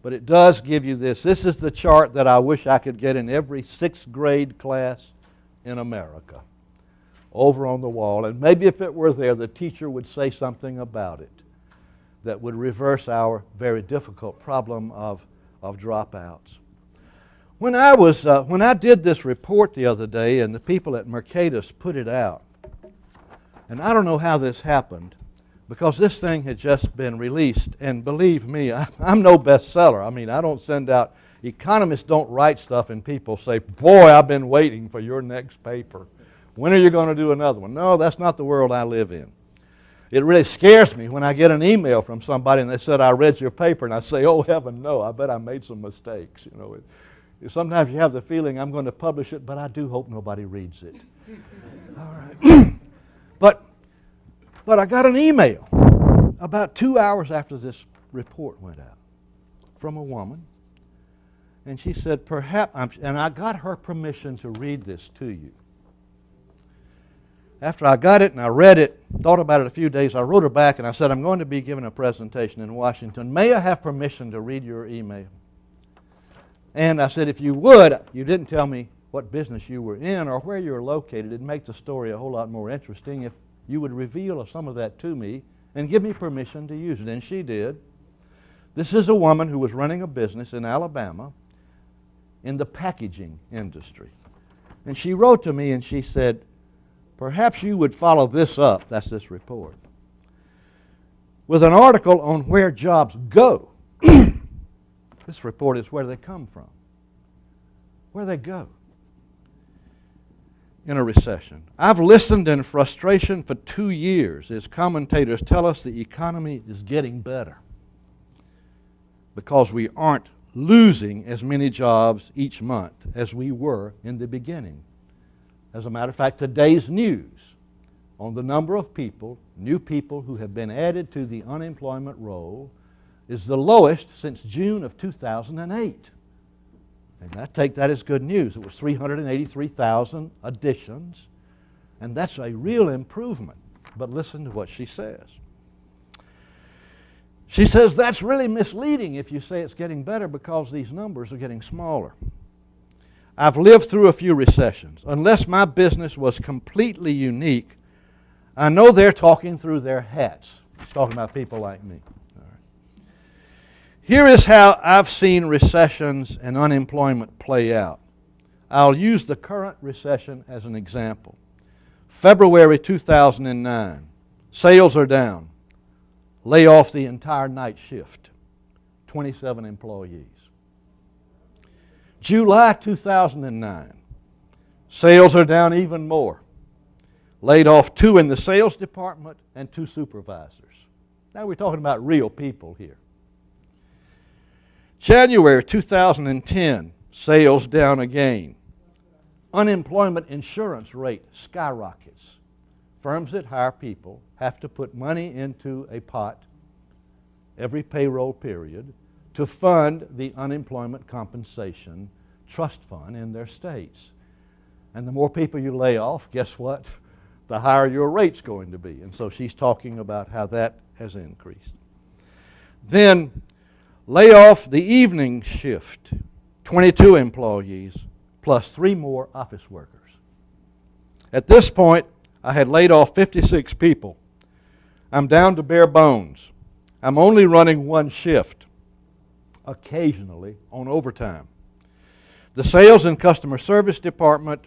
But it does give you this. This is the chart that I wish I could get in every sixth grade class in America, over on the wall. And maybe if it were there, the teacher would say something about it that would reverse our very difficult problem of dropouts. When I did this report the other day, and the people at Mercatus put it out, and I don't know how this happened, because this thing had just been released, and believe me, I'm no bestseller. I mean, I don't send out, economists don't write stuff and people say, boy, I've been waiting for your next paper. When are you going to do another one? No, that's not the world I live in. It really scares me when I get an email from somebody and they said, I read your paper, and I say, oh heaven, no, I bet I made some mistakes. Sometimes you have the feeling I'm going to publish it, but I do hope nobody reads it. All right. But I got an email about 2 hours after this report went out from a woman, and she said, and I got her permission to read this to you. After I got it and I read it, thought about it a few days. I wrote her back and I said, I'm going to be giving a presentation in Washington. May I have permission to read your email? And I said, if you would, you didn't tell me what business you were in or where you were located. It'd make the story a whole lot more interesting if you would reveal some of that to me and give me permission to use it. And she did. This is a woman who was running a business in Alabama in the packaging industry. And she wrote to me and she said, perhaps you would follow this up, that's this report, with an article on where jobs go. This report is where they come from, where they go in a recession. I've listened in frustration for 2 years as commentators tell us the economy is getting better because we aren't losing as many jobs each month as we were in the beginning. As a matter of fact, today's news on the number of people, new people who have been added to the unemployment roll is the lowest since June of 2008. And I take that as good news. It was 383,000 additions, and that's a real improvement. But listen to what she says. She says that's really misleading if you say it's getting better because these numbers are getting smaller. I've lived through a few recessions. Unless my business was completely unique, I know they're talking through their hats. She's talking about people like me. All right. Here is how I've seen recessions and unemployment play out. I'll use the current recession as an example. February 2009, sales are down. Lay off the entire night shift, 27 employees. July 2009, sales are down even more. Laid off 2 in the sales department and 2 supervisors. Now we're talking about real people here. January 2010, sales down again. Unemployment insurance rate skyrockets. Firms that hire people have to put money into a pot every payroll period to fund the unemployment compensation trust fund in their states. And the more people you lay off, guess what? The higher your rate's going to be. And so she's talking about how that has increased. Then lay off the evening shift, 22 employees plus 3 more office workers. At this point, I had laid off 56 people. I'm down to bare bones. I'm only running 1 shift, occasionally on overtime. The sales and customer service department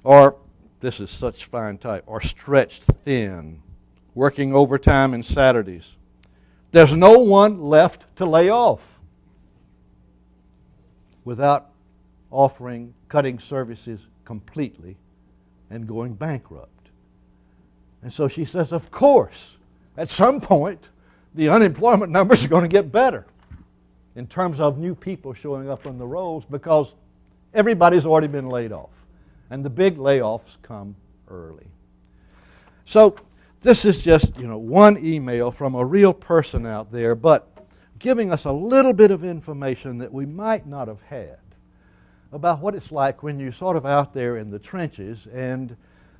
are, this is such fine type, are stretched thin, working overtime and Saturdays. There's no one left to lay off without cutting services completely and going bankrupt. And so she says, of course, at some point, the unemployment numbers are going to get better in terms of new people showing up on the rolls because everybody's already been laid off. And the big layoffs come early. So this is just, one email from a real person out there, but giving us a little bit of information that we might not have had about what it's like when you're sort of out there in the trenches and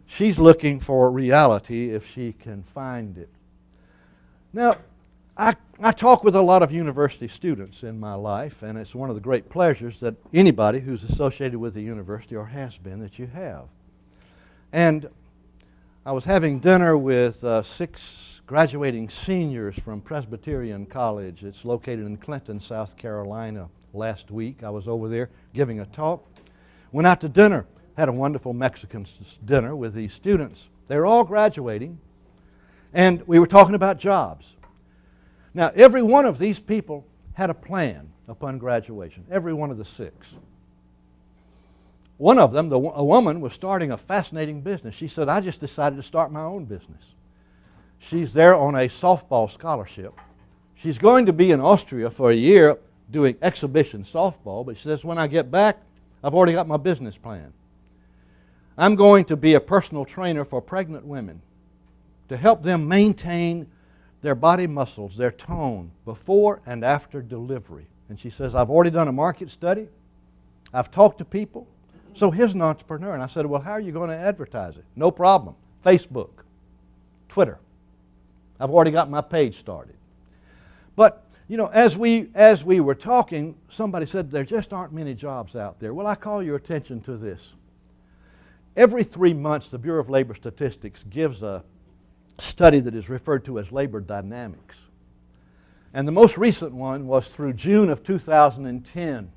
she's looking for reality if she can find it. Now, I talk with a lot of university students in my life, and it's one of the great pleasures that anybody who's associated with a university or has been that you have. And I was having dinner with 6 graduating seniors from Presbyterian College. It's located in Clinton, South Carolina. Last week I was over there giving a talk. Went out to dinner, had a wonderful Mexican dinner with these students. They were all graduating, and we were talking about jobs. Now, every one of these people had a plan upon graduation, every one of the 6. One of them, a woman, was starting a fascinating business. She said, I just decided to start my own business. She's there on a softball scholarship. She's going to be in Austria for a year doing exhibition softball, but she says, when I get back, I've already got my business plan. I'm going to be a personal trainer for pregnant women to help them maintain their body muscles, their tone, before and after delivery. And she says, I've already done a market study. I've talked to people. So here's an entrepreneur. And I said, well, how are you going to advertise it? No problem. Facebook, Twitter. I've already got my page started. But, you know, as we were talking, somebody said there just aren't many jobs out there. Well, I call your attention to this. Every 3 months, the Bureau of Labor Statistics gives a study that is referred to as labor dynamics. And the most recent one was through June of 2010.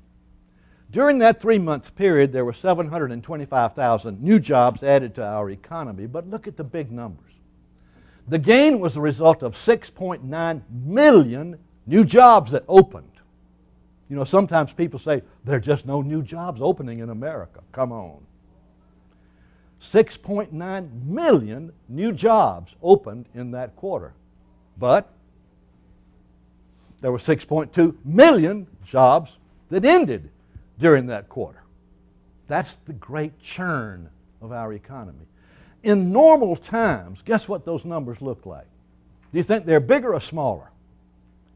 During that 3-month period, there were 725,000 new jobs added to our economy. But look at the big numbers. The gain was the result of 6.9 million new jobs that opened. You know, sometimes people say, there are just no new jobs opening in America. Come on. 6.9 million new jobs opened in that quarter. But there were 6.2 million jobs that ended during that quarter. That's the great churn of our economy. In normal times, guess what those numbers look like? Do you think they're bigger or smaller?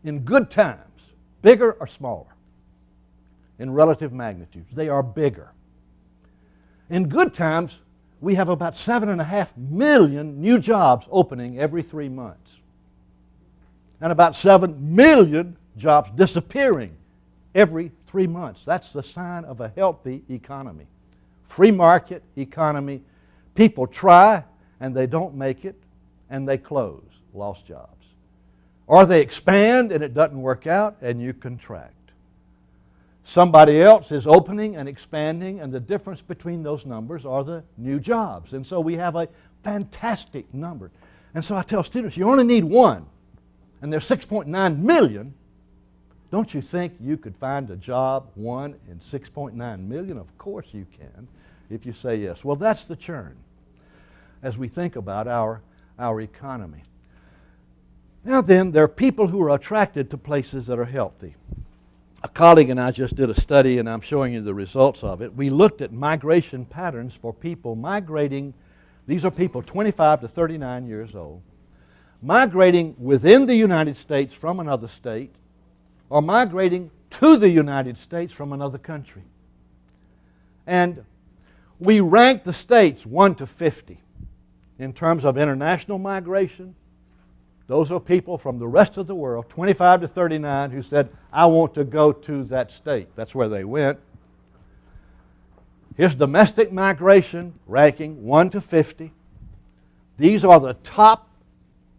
In good times, bigger or smaller? In relative magnitudes, they are bigger. In good times, we have about 7.5 million new jobs opening every 3 months. And about 7 million jobs disappearing every 3 months. That's the sign of a healthy economy. Free market economy. People try and they don't make it and they close. Lost jobs. Or they expand and it doesn't work out and you contract. Somebody else is opening and expanding, and the difference between those numbers are the new jobs. And so we have a fantastic number. And so I tell students, you only need one, and there's 6.9 million. Don't you think you could find a job, one in 6.9 million? Of course you can, if you say yes. Well, that's the churn as we think about our economy. Now then, there are people who are attracted to places that are healthy. A colleague and I just did a study, and I'm showing you the results of it. We looked at migration patterns for people migrating. These are people 25 to 39 years old, migrating within the United States from another state, or migrating to the United States from another country. And we ranked the states 1 to 50 in terms of international migration. Those are people from the rest of the world, 25 to 39, who said, I want to go to that state. That's where they went. Here's domestic migration, ranking 1 to 50. These are the top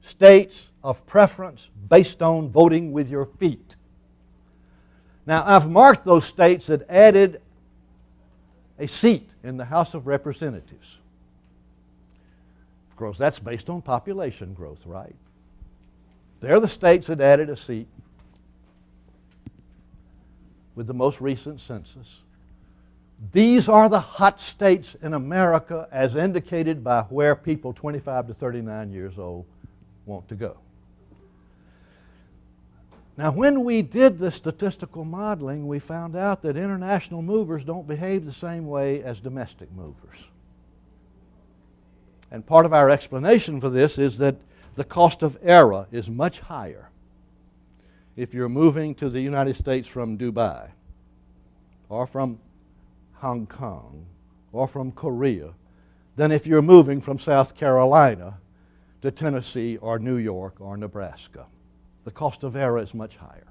states of preference based on voting with your feet. Now, I've marked those states that added a seat in the House of Representatives. Of course, that's based on population growth, right? They're the states that added a seat with the most recent census. These are the hot states in America as indicated by where people 25 to 39 years old want to go. Now, when we did the statistical modeling, we found out that international movers don't behave the same way as domestic movers. And part of our explanation for this is that the cost of error is much higher if you're moving to the United States from Dubai or from Hong Kong or from Korea than if you're moving from South Carolina to Tennessee or New York or Nebraska. The cost of error is much higher.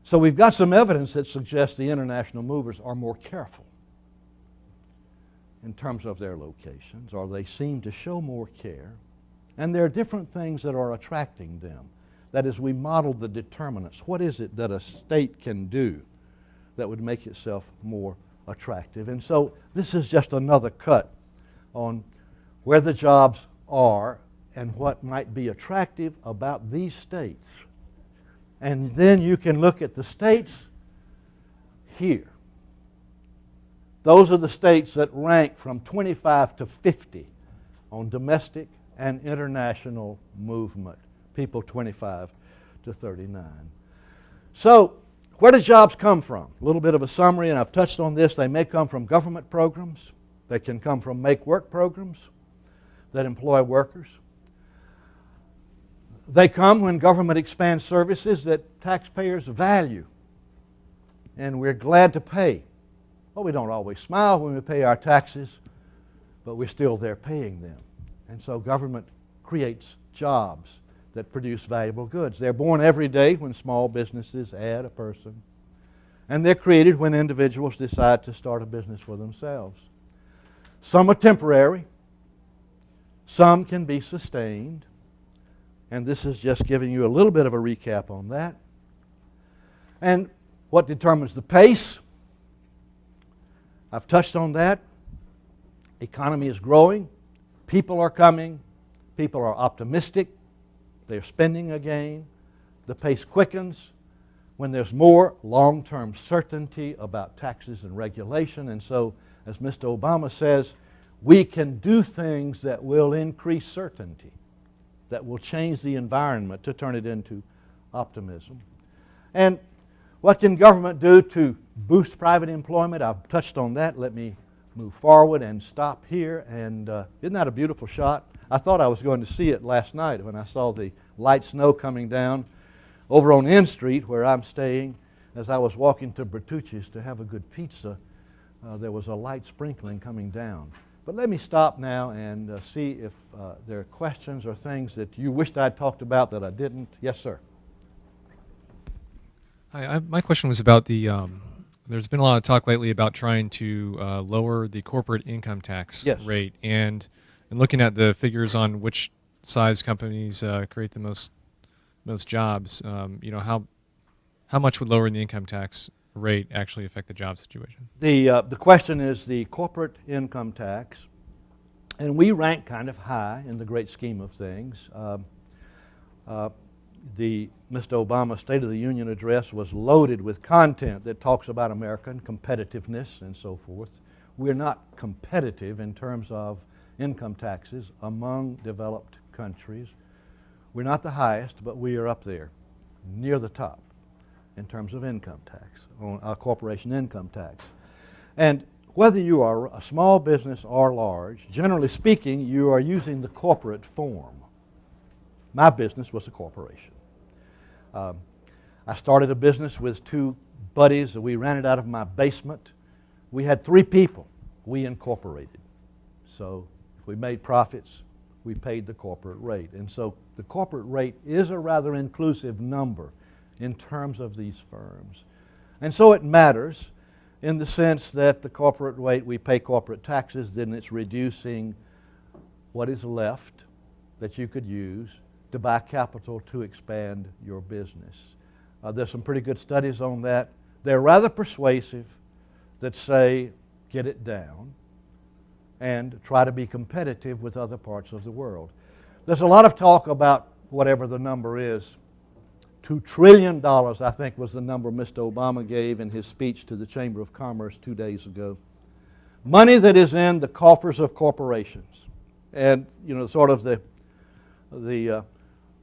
So we've got some evidence that suggests the international movers are more careful in terms of their locations, or they seem to show more care. And there are different things that are attracting them. That is, we model the determinants. What is it that a state can do that would make itself more attractive? And so this is just another cut on where the jobs are and what might be attractive about these states. And then you can look at the states here. Those are the states that rank from 25 to 50 on domestic and international movement, people 25 to 39. So, where do jobs come from? A little bit of a summary, and I've touched on this. They may come from government programs. They can come from make-work programs that employ workers. They come when government expands services that taxpayers value and we're glad to pay. Well, we don't always smile when we pay our taxes, but we're still there paying them. And so government creates jobs that produce valuable goods. They're born every day when small businesses add a person. And they're created when individuals decide to start a business for themselves. Some are temporary. Some can be sustained. And this is just giving you a little bit of a recap on that. And what determines the pace? I've touched on that. Economy is growing. People are coming. People are optimistic. They're spending again. The pace quickens when there's more long-term certainty about taxes and regulation. And so, as Mr. Obama says, we can do things that will increase certainty, that will change the environment to turn it into optimism. And what can government do to boost private employment? I've touched on that. Let me move forward and stop here. And isn't that a beautiful shot? I thought I was going to see it last night when I saw the light snow coming down over on N Street where I'm staying. As I was walking to Bertucci's to have a good pizza, there was a light sprinkling coming down. But let me stop now and see if there are questions or things that you wished I'd talked about that I didn't. Yes, sir. Hi, my question was about the, there's been a lot of talk lately about trying to lower the corporate income tax rate. And looking at the figures on which size companies create the most jobs, how much would lowering the income tax rate actually affect the job situation? The question is the corporate income tax, and we rank kind of high in the great scheme of things. The Mr. Obama State of the Union address was loaded with content that talks about American competitiveness and so forth. We're not competitive in terms of income taxes among developed countries. We're not the highest, but we are up there, near the top, in terms of income tax, corporation income tax. And whether you are a small business or large, generally speaking, you are using the corporate form. My business was a corporation. I started a business with two buddies. We ran it out of my basement. We had 3 people. We incorporated. So if we made profits, we paid the corporate rate. And so the corporate rate is a rather inclusive number in terms of these firms. And so it matters in the sense that the corporate rate, we pay corporate taxes, then it's reducing what is left that you could use to buy capital to expand your business. There's some pretty good studies on that. They're rather persuasive that say get it down and try to be competitive with other parts of the world. There's a lot of talk about whatever the number is. $2 trillion, I think, was the number Mr. Obama gave in his speech to the Chamber of Commerce 2 days ago. Money that is in the coffers of corporations. And, sort of the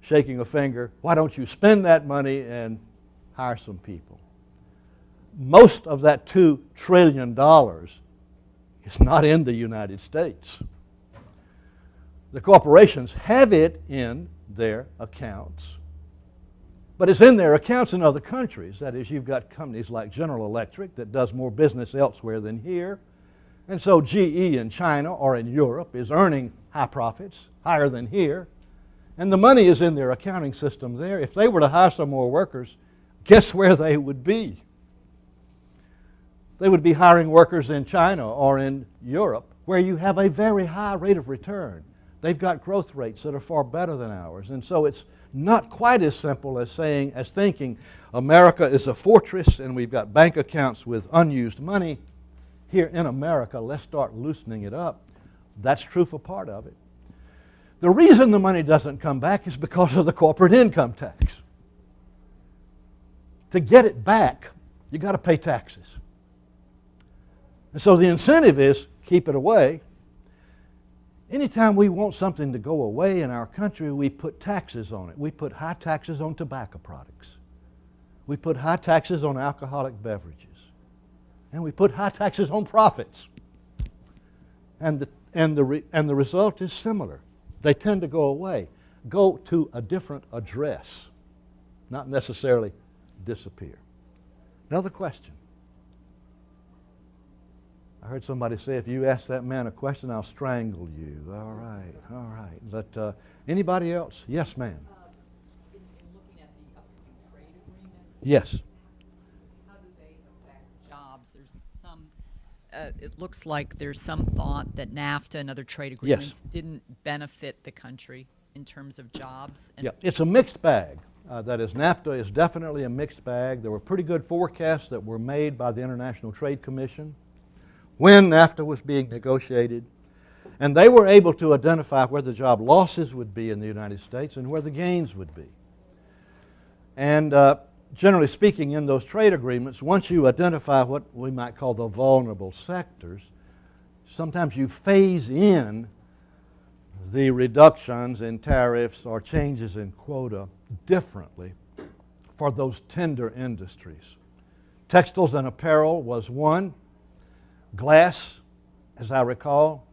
shaking a finger, why don't you spend that money and hire some people? Most of that $2 trillion is not in the United States. The corporations have it in their accounts, but it's in their accounts in other countries. That is, you've got companies like General Electric that does more business elsewhere than here. And so GE in China or in Europe is earning high profits, higher than here. And the money is in their accounting system there. If they were to hire some more workers, guess where they would be? They would be hiring workers in China or in Europe, where you have a very high rate of return. They've got growth rates that are far better than ours. And so it's not quite as simple as thinking America is a fortress and we've got bank accounts with unused money. Here in America, let's start loosening it up. That's true for part of it. The reason the money doesn't come back is because of the corporate income tax. To get it back, you got to pay taxes. And so the incentive is keep it away. Anytime we want something to go away in our country, we put taxes on it. We put high taxes on tobacco products. We put high taxes on alcoholic beverages. And we put high taxes on profits. And the result is similar. They tend to go away, go to a different address, not necessarily disappear. Another question. I heard somebody say, if you ask that man a question, I'll strangle you. All right. All right. But anybody else? Yes, ma'am. In looking at the upcoming trade agreements, Yes. how do they affect jobs? There's some. It looks like there's some thought that NAFTA and other trade agreements didn't benefit the country in terms of jobs. Yeah, it's a mixed bag. That is, NAFTA is definitely a mixed bag. There were pretty good forecasts that were made by the International Trade Commission when NAFTA was being negotiated, and they were able to identify where the job losses would be in the United States and where the gains would be. And generally speaking, in those trade agreements, once you identify what we might call the vulnerable sectors, sometimes you phase in the reductions in tariffs or changes in quota differently for those tender industries. Textiles and apparel was one, glass, as I recall,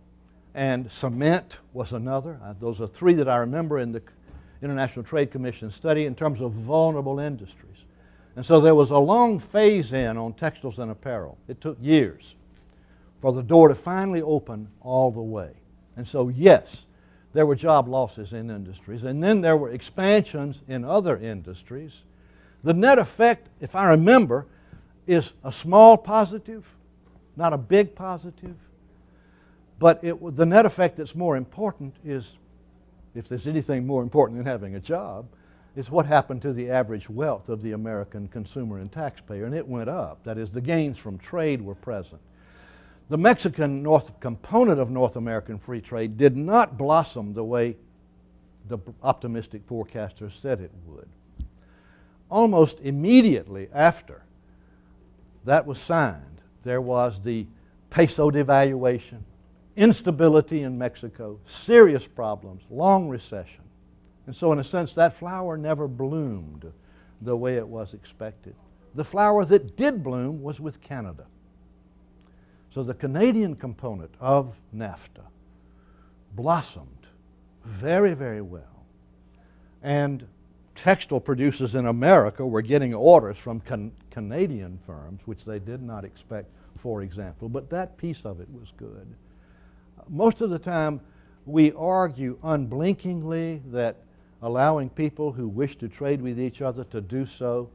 and cement was another. Those are three that I remember in the International Trade Commission study in terms of vulnerable industries. And so there was a long phase-in on textiles and apparel. It took years for the door to finally open all the way. And so, yes, there were job losses in industries, and then there were expansions in other industries. The net effect, if I remember, is a small positive, not a big positive. But the net effect that's more important is, if there's anything more important than having a job, is what happened to the average wealth of the American consumer and taxpayer, and it went up. That is, the gains from trade were present. The Mexican component of North American free trade did not blossom the way the optimistic forecasters said it would. Almost immediately after that was signed, there was the peso devaluation, instability in Mexico, serious problems, long recession. And so in a sense, that flower never bloomed the way it was expected. The flower that did bloom was with Canada. So the Canadian component of NAFTA blossomed very, very well. And textile producers in America were getting orders from Canadian firms, which they did not expect, for example. But that piece of it was good. Most of the time, we argue unblinkingly that allowing people who wish to trade with each other to do so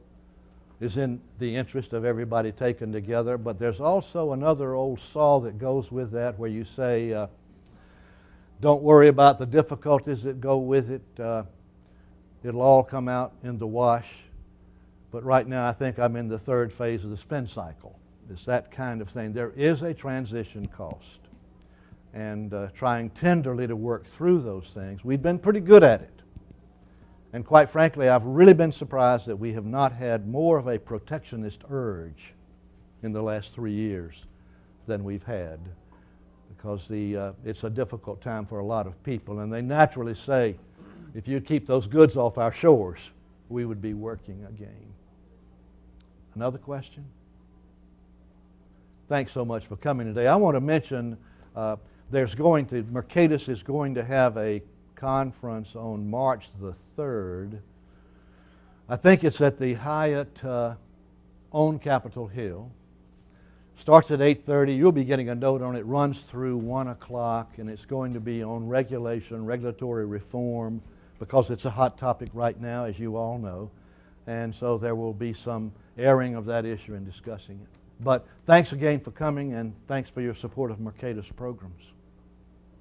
is in the interest of everybody taken together, but there's also another old saw that goes with that where you say, don't worry about the difficulties that go with it. It'll all come out in the wash. But right now I think I'm in the third phase of the spin cycle. It's that kind of thing. There is a transition cost, and trying tenderly to work through those things. We've been pretty good at it. And quite frankly, I've really been surprised that we have not had more of a protectionist urge in the last 3 years than we've had, because it's a difficult time for a lot of people. And they naturally say, if you keep those goods off our shores, we would be working again. Another question? Thanks so much for coming today. I want to mention Mercatus is going to have a conference on March the 3rd. I think it's at the Hyatt on Capitol Hill. Starts at 8:30. You'll be getting a note on it. Runs through 1 o'clock, and it's going to be on regulation, regulatory reform, because it's a hot topic right now, as you all know. And so there will be some airing of that issue and discussing it. But thanks again for coming, and thanks for your support of Mercatus programs.